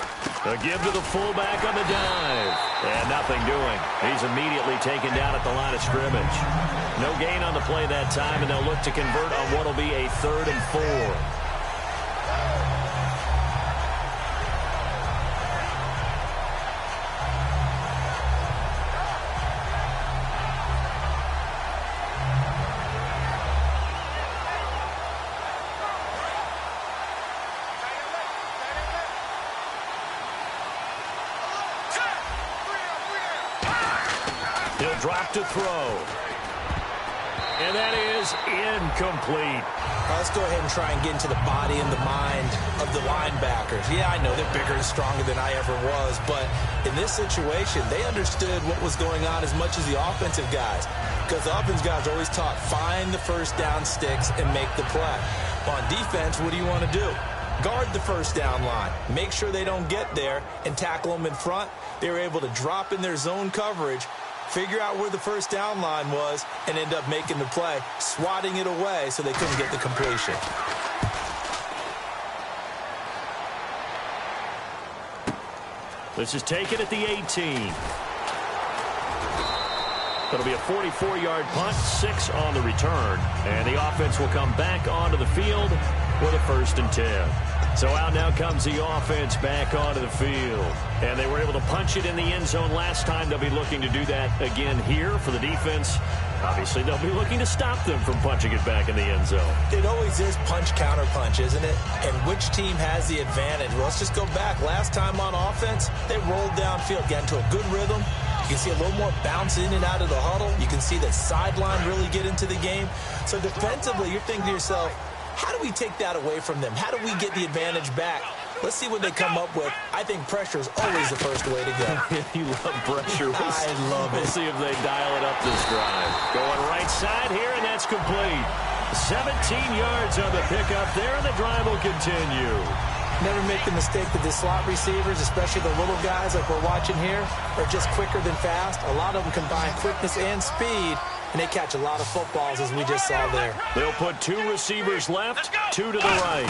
A give to the fullback on the dive. And nothing doing. He's immediately taken down at the line of scrimmage. No gain on the play that time, and they'll look to convert on what will be a 3rd and 4. Drop to throw. And that is incomplete. Let's go ahead and try and get into the body and the mind of the linebackers. Yeah, I know they're bigger and stronger than I ever was, but in this situation, they understood what was going on as much as the offensive guys. Because the offensive guys are always taught, find the first down sticks and make the play. On defense, what do you want to do? Guard the first down line. Make sure they don't get there and tackle them in front. They were able to drop in their zone coverage, figure out where the first down line was, and end up making the play, swatting it away so they couldn't get the completion. This is taken at the 18. It'll be a 44-yard punt, 6 on the return, and the offense will come back onto the field with a 1st and 10. So out now comes the offense back onto the field. And they were able to punch it in the end zone last time. They'll be looking to do that again here for the defense. Obviously, they'll be looking to stop them from punching it back in the end zone. It always is punch-counter-punch, isn't it? And which team has the advantage? Well, let's just go back. Last time on offense, they rolled downfield, got into a good rhythm. You can see a little more bounce in and out of the huddle. You can see the sideline really get into the game. So defensively, you're thinking to yourself, How do we take that away from them? How do we get the advantage back? Let's see what they come up with. I think pressure is always the first way to go. You love pressure. I love it. We'll see if they dial it up this drive. Going right side here, and that's complete. 17 yards on the pickup there, and the drive will continue. Never make the mistake that the slot receivers, especially the little guys like we're watching here, are just quicker than fast. A lot of them combine quickness and speed, and they catch a lot of footballs, as we just saw there. They'll put 2 receivers left, 2 to the right.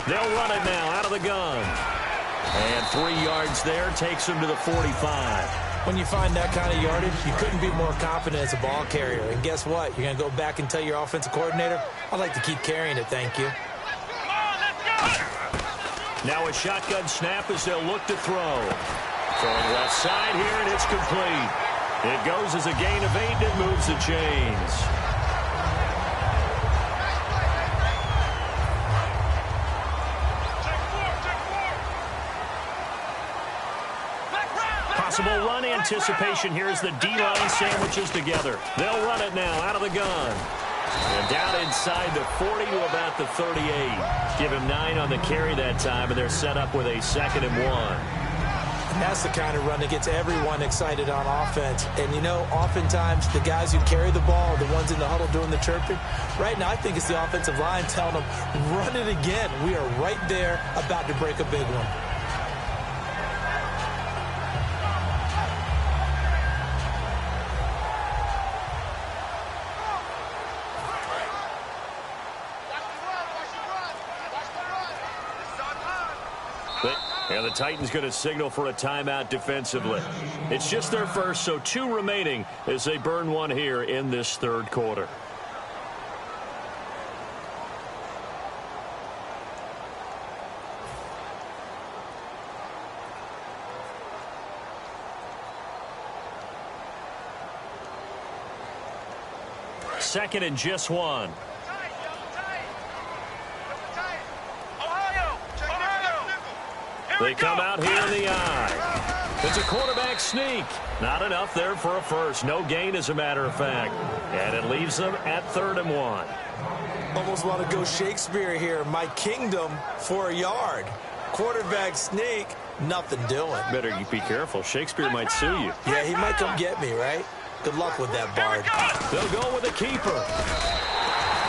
They'll run it now out of the gun. And 3 yards there takes them to the 45. When you find that kind of yardage, you couldn't be more confident as a ball carrier. And guess what? You're going to go back and tell your offensive coordinator, I'd like to keep carrying it, thank you. Come on, let's go! Now a shotgun snap as they'll look to throw. Throwing left side here, and it's complete. It goes as a gain of 8, and it moves the chains. Possible run anticipation here as the D-line sandwiches together. They'll run it now out of the gun. And down inside the 40 to about the 38. Give him 9 on the carry that time, and they're set up with a 2nd and 1. And that's the kind of run that gets everyone excited on offense. And, you know, oftentimes the guys who carry the ball are the ones in the huddle doing the chirping. Right now, I think it's the offensive line telling them, run it again. We are right there about to break a big one. And the Titans going to signal for a timeout defensively. It's just their first, so 2 remaining as they burn 1 here in this 3rd quarter. Second and just 1. They come out here in the eye. It's a quarterback sneak. Not enough there for a first. No gain, as a matter of fact. And it leaves them at 3rd and 1. Almost want to go Shakespeare here. My kingdom for a yard. Quarterback sneak, nothing doing. Better be careful. Shakespeare might sue you. Yeah, he might come get me, right? Good luck with that, Bard. They'll go with a keeper.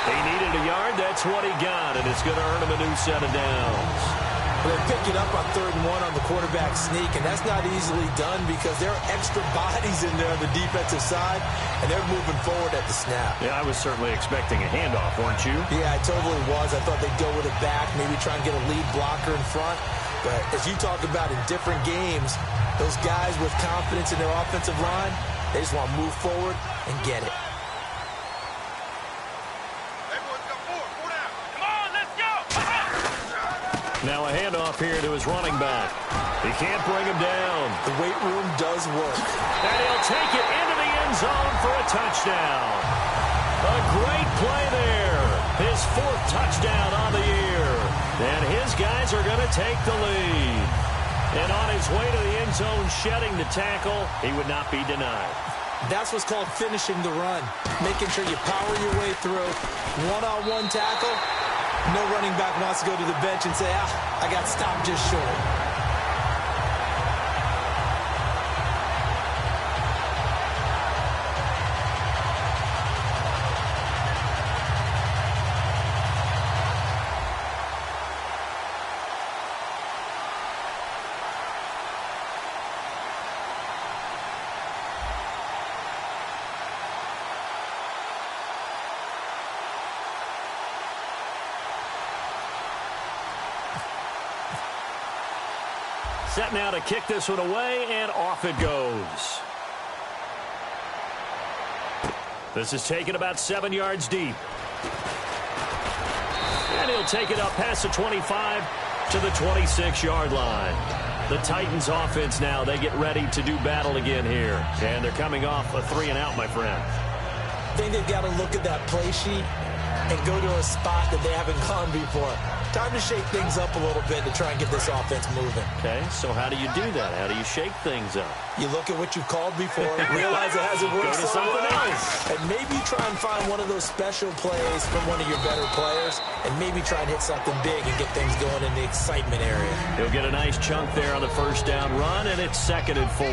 He needed a yard. That's what he got, and it's going to earn him a new set of downs. They pick it up on 3rd and 1 on the quarterback sneak, and that's not easily done because there are extra bodies in there on the defensive side, and they're moving forward at the snap. Yeah, I was certainly expecting a handoff, weren't you? Yeah, I totally was. I thought they'd go with it back, maybe try and get a lead blocker in front. But as you talk about in different games, those guys with confidence in their offensive line, they just want to move forward and get it. Now a handoff here to his running back. He can't bring him down. The weight room does work. And he'll take it into the end zone for a touchdown. A great play there. His 4th touchdown on the year. And his guys are going to take the lead. And on his way to the end zone, shedding the tackle, he would not be denied. That's what's called finishing the run. Making sure you power your way through. One-on-one tackle. No running back wants to go to the bench and say, I got stopped just short. Set now to kick this one away, and off it goes. This is taken about 7 yards deep. And he'll take it up past the 25 to the 26-yard line. The Titans offense now, they get ready to do battle again here. And they're coming off a 3-and-out, my friend. I think they've got to look at that play sheet and go to a spot that they haven't gone before. Time to shake things up a little bit to try and get this offense moving. Okay, so how do you do that? How do you shake things up? You look at what you've called before, realize it hasn't worked Go to so something well, else. and maybe try and find one of those special plays from one of your better players, and maybe try and hit something big and get things going in the excitement area. He'll get a nice chunk there on the first down run, and it's 2nd and 4.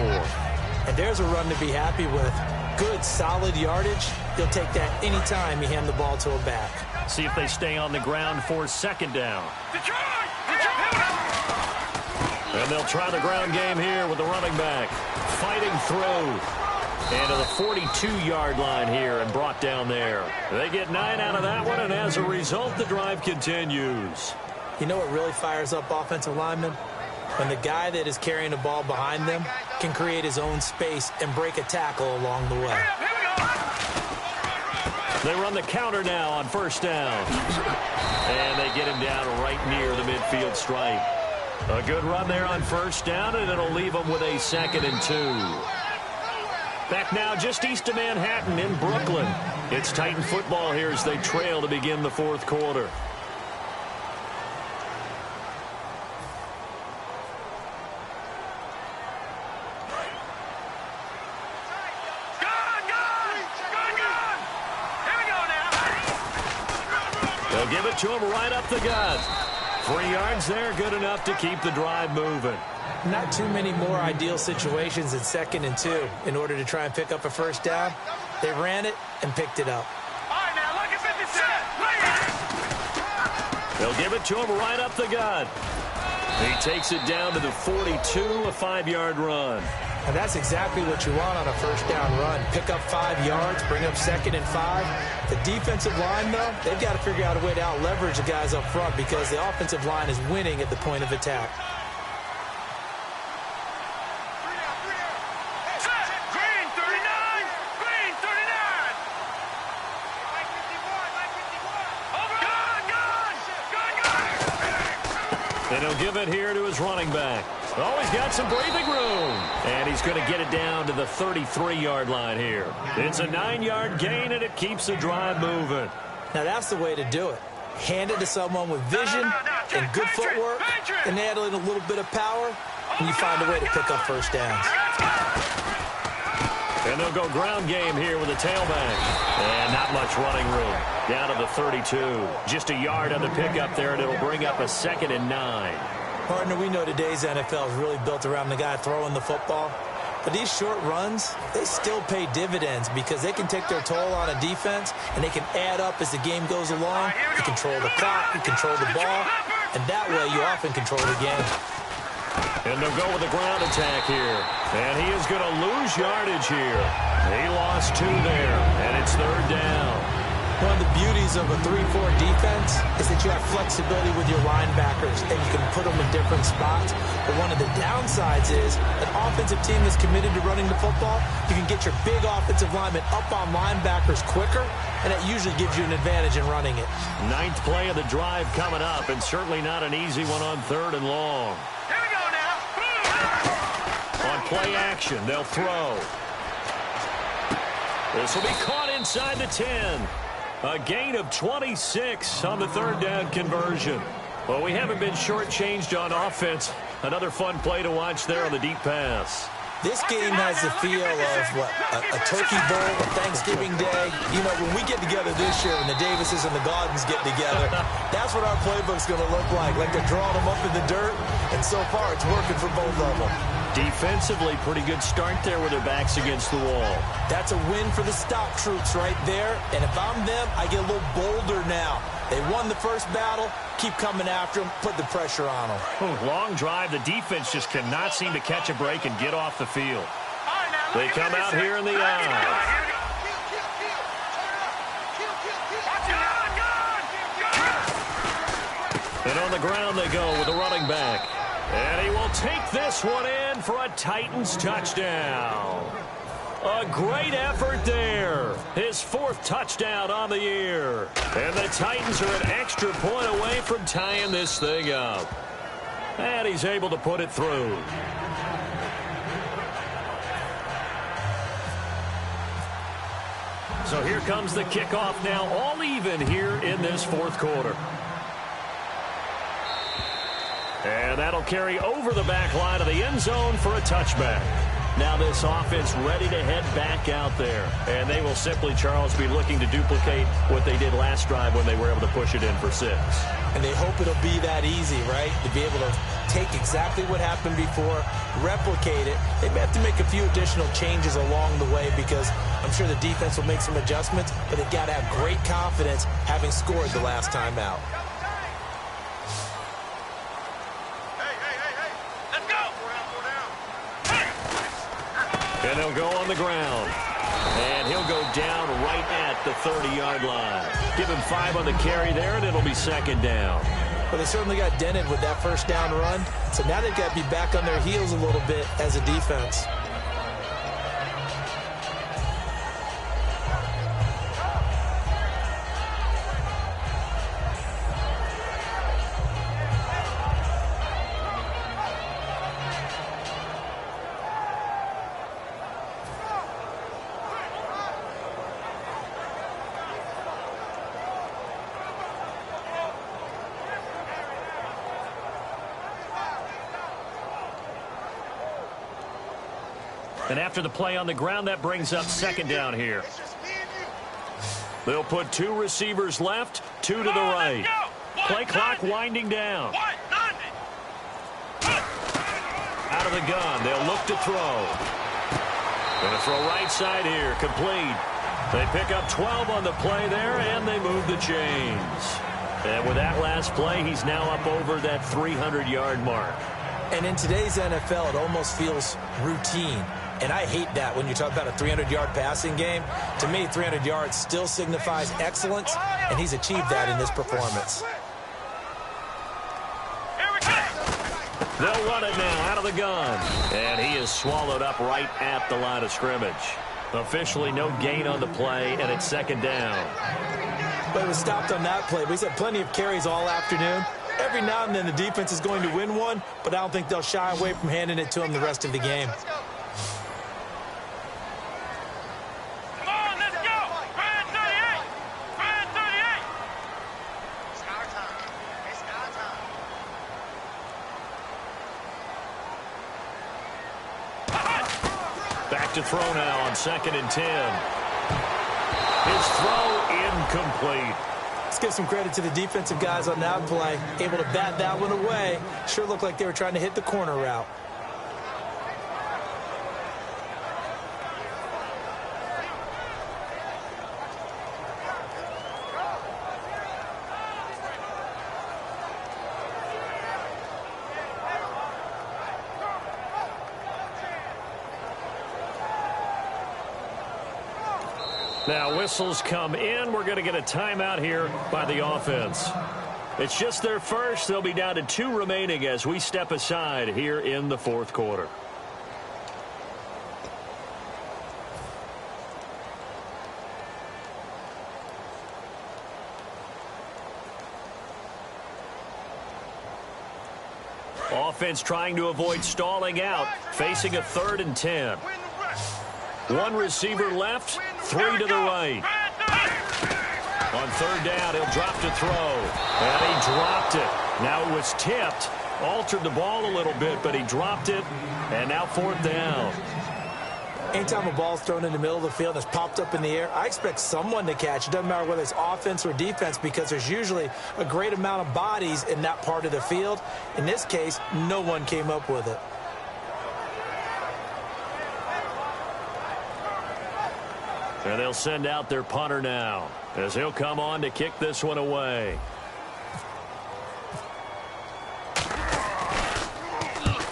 And there's a run to be happy with. Good, solid yardage. He'll take that anytime you hand the ball to a back. See if they stay on the ground for 2nd down. And they'll try the ground game here with the running back. Fighting through. And to the 42-yard line here and brought down there. They get 9 out of that one, and as a result, the drive continues. You know what really fires up offensive linemen? When the guy that is carrying the ball behind them can create his own space and break a tackle along the way. They run the counter now on 1st down. And they get him down right near the midfield stripe. A good run there on 1st down, and it'll leave them with a 2nd and 2. Back now just east of Manhattan in Brooklyn. It's Titan football here as they trail to begin the 4th quarter. They'll give it to him right up the gut. 3 yards there, good enough to keep the drive moving. Not too many more ideal situations in 2nd and 2 in order to try and pick up a 1st down. They ran it and picked it up. All right, now look at 57. They'll give it to him right up the gut. He takes it down to the 42, a 5-yard run. And that's exactly what you want on a 1st down run. Pick up 5 yards, bring up 2nd and 5. The defensive line, though, they've got to figure out a way to out-leverage the guys up front because the offensive line is winning at the point of attack. Green 39. Green 39. And he'll give it here to his running back. Oh, he's got some breathing room. And he's going to get it down to the 33-yard line here. It's a 9-yard gain, and it keeps the drive moving. Now, that's the way to do it. Hand it to someone with vision and good footwork, and add in a little bit of power, and you find a way to pick up 1st downs. And they'll go ground game here with a tailback. And not much running room. Down to the 32. Just a yard on the pickup there, and it'll bring up a 2nd and 9. Partner, we know today's NFL is really built around the guy throwing the football. But these short runs, they still pay dividends because they can take their toll on a defense, and they can add up as the game goes along. You control the clock, you control the ball, and that way you often control the game. And they'll go with the ground attack here. And he is going to lose yardage here. He lost 2 there, and it's 3rd down. One of the beauties of a 3-4 defense is that you have flexibility with your linebackers, and you can put them in different spots. But one of the downsides is an offensive team that's committed to running the football. You can get your big offensive linemen up on linebackers quicker, and that usually gives you an advantage in running it. 9th play of the drive coming up, and certainly not an easy one on 3rd and long. Here we go now. On play action, they'll throw. This will be caught inside the 10. A gain of 26 on the 3rd down conversion. Well, we haven't been shortchanged on offense. Another fun play to watch there on the deep pass. This game has the feel of, a turkey bowl, a Thanksgiving Day. You know, when we get together this year, when the Davises and the Gaudens get together, that's what our playbook's going to look like. Like they're drawing them up in the dirt, and so far it's working for both of them. Defensively, pretty good start there with their backs against the wall. That's a win for the stop troops right there. And if I'm them, I get a little bolder now. They won the first battle. Keep coming after them. Put the pressure on them. Long drive. The defense just cannot seem to catch a break and get off the field. They come out here in the eye. And on the ground they go with the running back. And he will take this one in for a Titans touchdown. A great effort there. His 4th touchdown on the year. And the Titans are an extra point away from tying this thing up. And he's able to put it through. So here comes the kickoff now, all even here in this 4th quarter. And that'll carry over the back line of the end zone for a touchback. Now this offense ready to head back out there. And they will simply, Charles, be looking to duplicate what they did last drive when they were able to push it in for 6. And they hope it'll be that easy, right? To be able to take exactly what happened before, replicate it. They may have to make a few additional changes along the way because I'm sure the defense will make some adjustments, but they've got to have great confidence having scored the last time out. And they'll go on the ground. And he'll go down right at the 30-yard line. Give him 5 on the carry there, and it'll be 2nd down. Well, they certainly got dented with that first down run. So now they've got to be back on their heels a little bit as a defense. And after the play on the ground, that brings up 2nd down here. They'll put 2 receivers left, 2 to the right. Play clock winding down. Out of the gun, they'll look to throw. Going to throw right side here, complete. They pick up 12 on the play there, and they move the chains. And with that last play, he's now up over that 300-yard mark. And in today's NFL, it almost feels routine. And I hate that when you talk about a 300-yard passing game. To me, 300 yards still signifies excellence, and he's achieved that in this performance. They'll run it now out of the gun. And he is swallowed up right at the line of scrimmage. Officially no gain on the play, and it's 2nd down. But it was stopped on that play. But he's had plenty of carries all afternoon. Every now and then the defense is going to win one, but I don't think they'll shy away from handing it to him the rest of the game. Back to throw now on 2nd and 10. His throw incomplete. Let's give some credit to the defensive guys on that play. Able to bat that one away. Sure looked like they were trying to hit the corner route. Now whistles come in. We're going to get a timeout here by the offense. It's just their first. They'll be down to 2 remaining as we step aside here in the 4th quarter. Offense trying to avoid stalling out, facing a 3rd and 10. 1 receiver left, 3 to the right. On 3rd down, he'll drop to throw. And he dropped it. Now it was tipped, altered the ball a little bit, but he dropped it. And now 4th down. Anytime a ball's thrown in the middle of the field and it's popped up in the air, I expect someone to catch. It doesn't matter whether it's offense or defense because there's usually a great amount of bodies in that part of the field. In this case, no one came up with it. And they'll send out their punter now as he'll come on to kick this one away.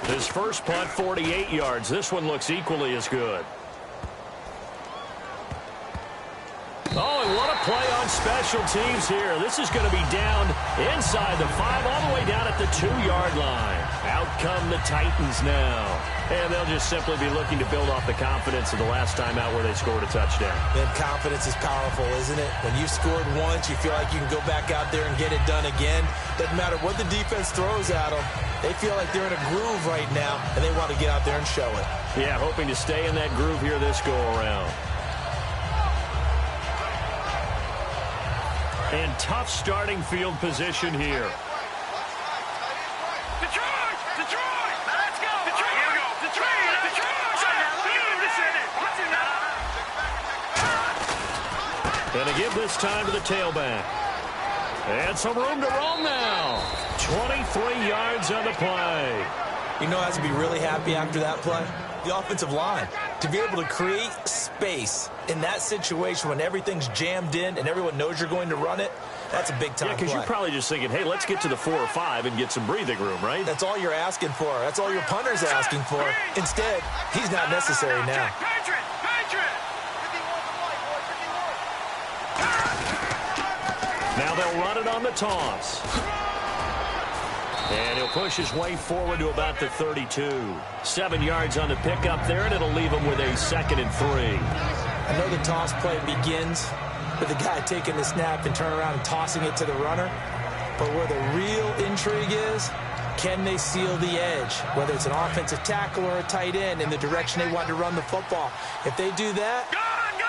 His first punt, 48 yards. This one looks equally as good. Oh, and what a play on special teams here. This is going to be down inside the 5, all the way down at the 2-yard line. Out come the Titans now. And they'll just simply be looking to build off the confidence of the last time out where they scored a touchdown. Then confidence is powerful, isn't it? When you've scored once, you feel like you can go back out there and get it done again. Doesn't matter what the defense throws at them. They feel like they're in a groove right now, and they want to get out there and show it. Yeah, hoping to stay in that groove here this go-around. And tough starting field position here. Control! give this time to the tailback. And some room to roam now. 23 yards on the play. You know, has to be really happy after that play. The offensive line, to be able to create space in that situation when everything's jammed in and everyone knows you're going to run it, that's a big-time play. Because you're probably just thinking, hey, let's get to the 4 or 5 and get some breathing room, right? That's all you're asking for. That's all your punter's asking for. Instead, he's not necessary now. Now they'll run it on the toss. And he'll push his way forward to about the 32. 7 yards on the pickup there, and it'll leave him with a 2nd and 3. I know the toss play begins with the guy taking the snap and turning around and tossing it to the runner. But where the real intrigue is, can they seal the edge? Whether it's an offensive tackle or a tight end in the direction they want to run the football. If they do that,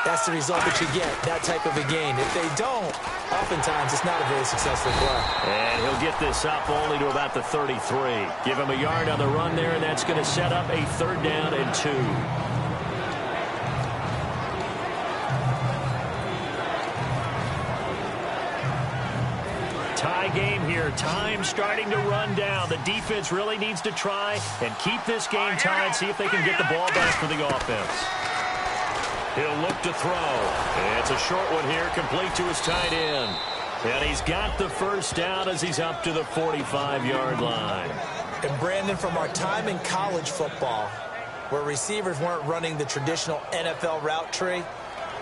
that's the result that you get, that type of a gain. If they don't, oftentimes it's not a very successful play. And he'll get this up only to about the 33. Give him a yard on the run there, and that's going to set up a 3rd down and 2. Tie game here. Time starting to run down. The defense really needs to try and keep this game tied, see if they can get the ball back for the offense. He'll look to throw. It's a short one here, complete to his tight end. And he's got the 1st down as he's up to the 45-yard line. And Brandon, from our time in college football, where receivers weren't running the traditional NFL route tree,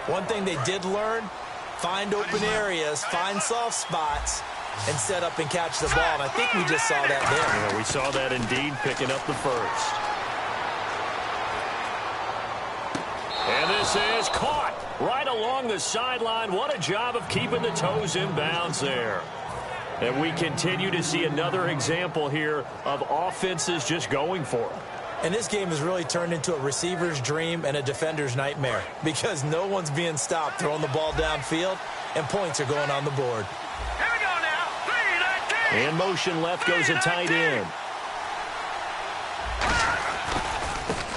one thing they did learn, find open areas, find soft spots, and set up and catch the ball. And I think we just saw that there. Yeah, we saw that indeed, picking up the 1st. And this is caught right along the sideline. What a job of keeping the toes in bounds there. And we continue to see another example here of offenses just going for it. And this game has really turned into a receiver's dream and a defender's nightmare because no one's being stopped throwing the ball downfield, and points are going on the board. Here we go now. 3-19. In motion left goes a tight end.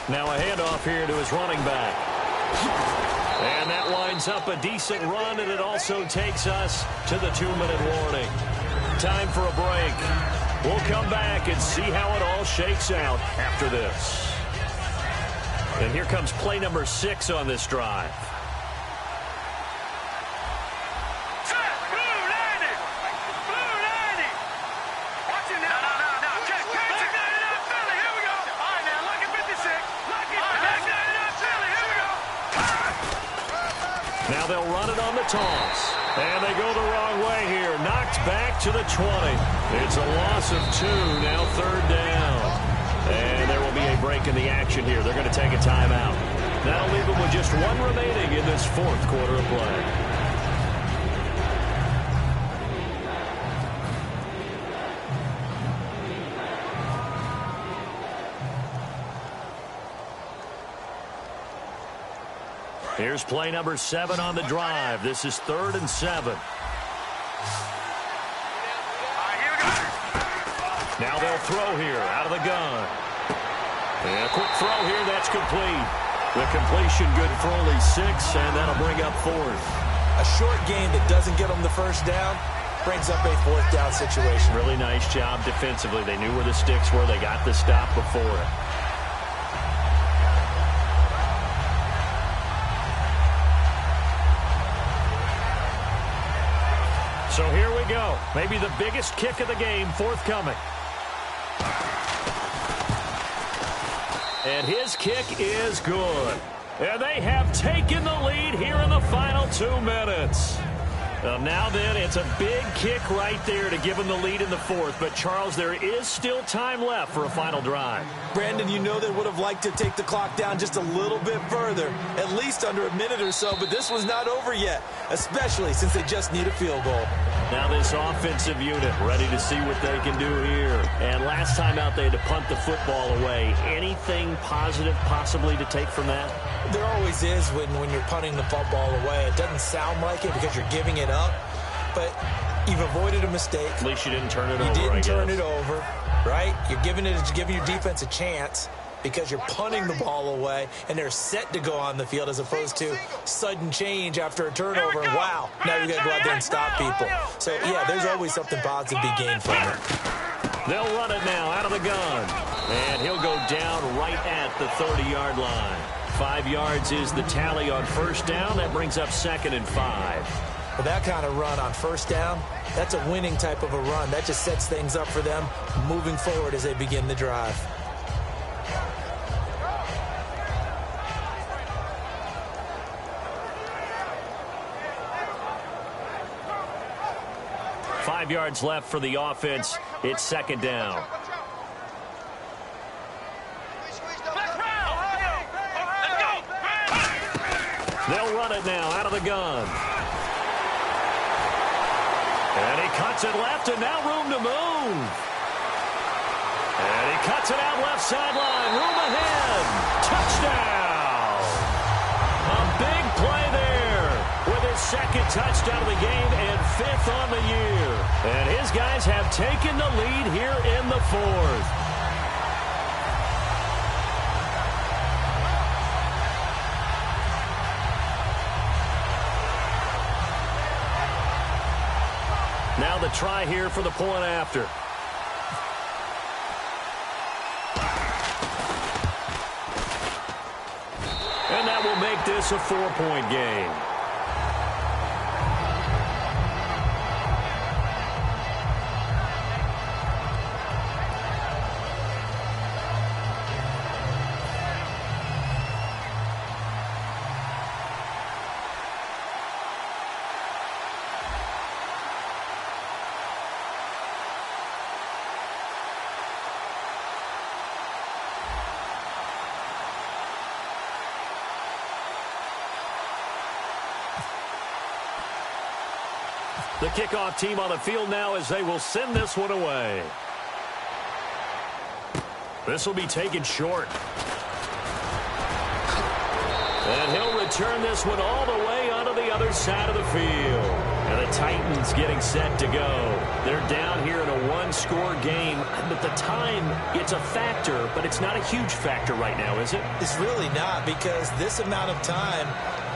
Now a handoff here to his running back. And that winds up a decent run, and it also takes us to the 2-minute warning. Time for a break. We'll come back and see how it all shakes out after this. And here comes play number 6 on this drive. Now they'll run it on the toss. And they go the wrong way here. Knocked back to the 20. It's a loss of 2. Now 3rd down. And there will be a break in the action here. They're going to take a timeout. That'll leave them with just 1 remaining in this 4th quarter of play. Here's play number 7 on the drive. This is 3rd and 7. Now they'll throw here out of the gun. And a quick throw here. That's complete. The completion good for only 6, and that'll bring up 4th. A short game that doesn't get them the 1st down brings up a 4th down situation. Really nice job defensively. They knew where the sticks were. They got the stop before it. So here we go. Maybe the biggest kick of the game forthcoming. And his kick is good. And they have taken the lead here in the final 2 minutes. Now then, it's a big kick right there to give them the lead in the 4th. But, Charles, there is still time left for a final drive. Brandon, you know they would have liked to take the clock down just a little bit further, at least under a minute or so. But this was not over yet, especially since they just need a field goal. Now this offensive unit ready to see what they can do here. And last time out, they had to punt the football away. Anything positive possibly to take from that? There always is when you're punting the football away. It doesn't sound like it because you're giving it up, but you've avoided a mistake. At least you didn't turn it over. You didn't turn it over, right? You're giving your defense a chance. because you're punting the ball away, and they're set to go on the field as opposed to sudden change after a turnover. And wow, now you got to go out there and stop people. So, yeah, there's always something positive to be gained from it. They'll run it now out of the gun. And he'll go down right at the 30-yard line. 5 yards is the tally on first down. That brings up 2nd and 5. With that kind of run on first down, that's a winning type of a run. That just sets things up for them moving forward as they begin the drive. Five yards left for the offense. It's 2nd down. They'll run it now out of the gun. And he cuts it left, and now room to move. And he cuts it out left sideline. Room ahead. Touchdown. A big play there with his 2nd touchdown of the game and 5th on the year. And his guys have taken the lead here in the 4th. Now the try here for the point after. And that will make this a 4-point game. The kickoff team on the field now as they will send this one away. This will be taken short. And he'll return this one all the way onto the other side of the field. And the Titans getting set to go. They're down here in a one-score game. But the time, it's a factor, but it's not a huge factor right now, is it? It's really not, because this amount of time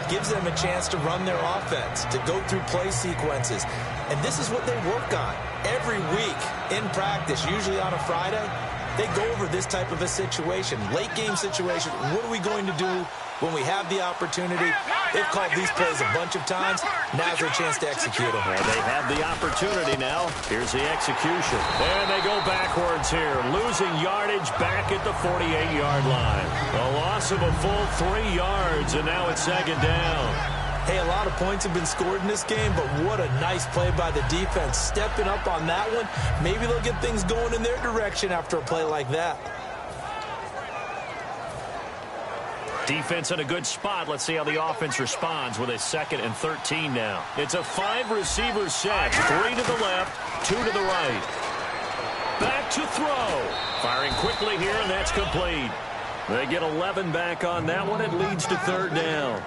gives them a chance to run their offense, to go through play sequences. And this is what they work on every week in practice, usually on a Friday. They go over this type of a situation, late game situation. What are we going to do when we have the opportunity? They've called these plays a bunch of times. Now's their chance to execute them. And they have the opportunity now. Here's the execution. And they go backwards here, losing yardage back at the 48-yard line. A loss of a full 3 yards, and now it's 2nd down. Hey, a lot of points have been scored in this game, but what a nice play by the defense. Stepping up on that one. Maybe they'll get things going in their direction after a play like that. Defense in a good spot. Let's see how the offense responds with a 2nd and 13 now. It's a 5-receiver set. 3 to the left, 2 to the right. Back to throw. Firing quickly here, and that's complete. They get 11 back on that one. It leads to 3rd down.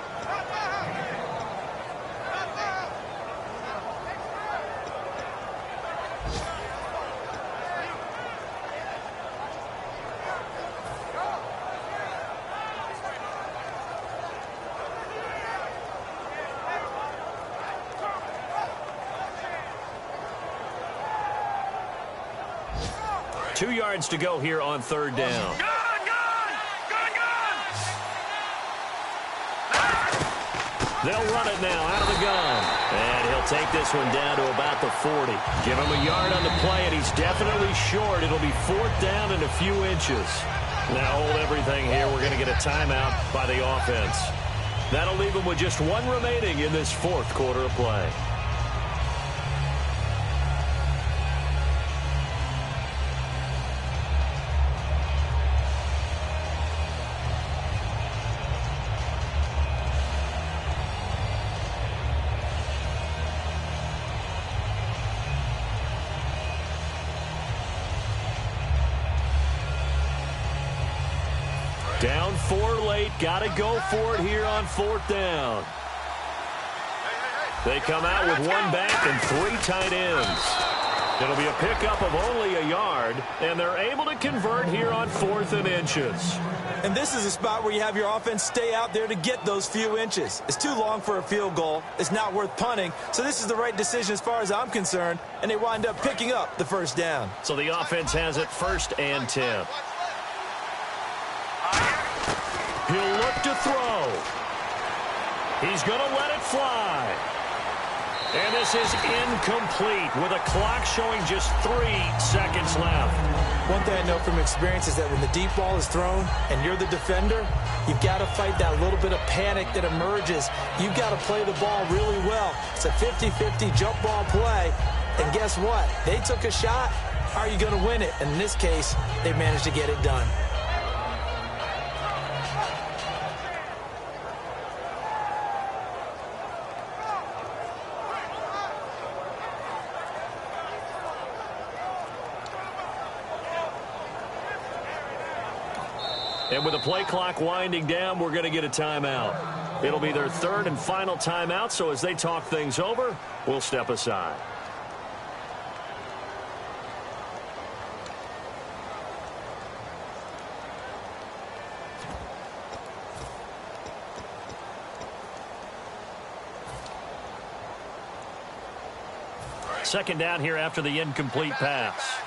Two yards to go here on 3rd down. They'll run it now out of the gun. And he'll take this one down to about the 40. Give him a yard on the play, and he's definitely short. It'll be 4th down and a few inches. Now hold everything here. We're going to get a timeout by the offense. That'll leave him with just 1 remaining in this 4th quarter of play. Down 4 late. Got to go for it here on 4th down. They come out with 1 back and 3 tight ends. It'll be a pickup of only a yard, and they're able to convert here on 4th and inches. And this is a spot where you have your offense stay out there to get those few inches. It's too long for a field goal. It's not worth punting. So this is the right decision as far as I'm concerned, and they wind up picking up the first down. So the offense has it 1st and 10. He'll look to throw. He's going to let it fly. And this is incomplete with a clock showing just 3 seconds left. One thing I know from experience is that when the deep ball is thrown and you're the defender, you've got to fight that little bit of panic that emerges. You've got to play the ball really well. It's a 50-50 jump ball play. And guess what? They took a shot. How are you going to win it? And in this case, they managed to get it done. And with the play clock winding down, we're going to get a timeout. It'll be their 3rd and final timeout, so as they talk things over, we'll step aside. Second down here after the incomplete pass.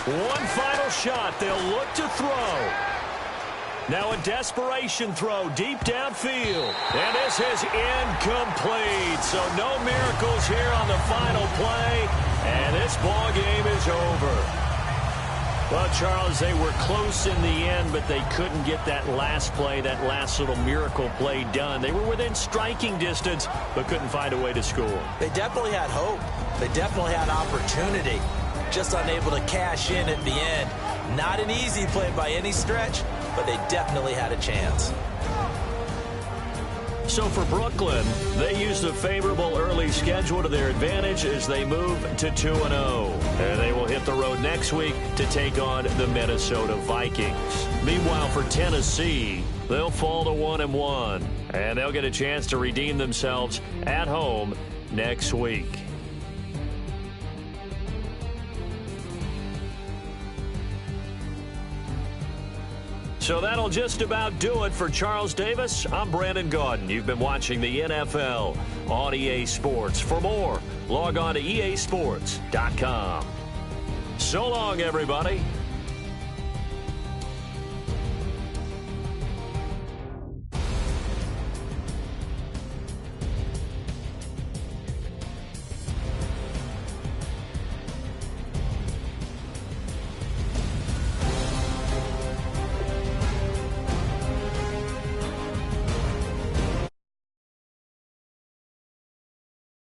One final shot. They'll look to throw. Now a desperation throw deep downfield. And this is incomplete. So no miracles here on the final play. And this ball game is over. Well, Charles, they were close in the end, but they couldn't get that last play, that last little miracle play done. They were within striking distance, but couldn't find a way to score. They definitely had hope. They definitely had opportunity. Just unable to cash in at the end. Not an easy play by any stretch, but they definitely had a chance. So for Brooklyn, they used a favorable early schedule to their advantage as they move to 2-0. And they will hit the road next week to take on the Minnesota Vikings. Meanwhile, for Tennessee, they'll fall to 1-1. And they'll get a chance to redeem themselves at home next week. So that'll just about do it for Charles Davis. I'm Brandon Gaudin. You've been watching the NFL on EA Sports. For more, log on to easports.com. So long, everybody.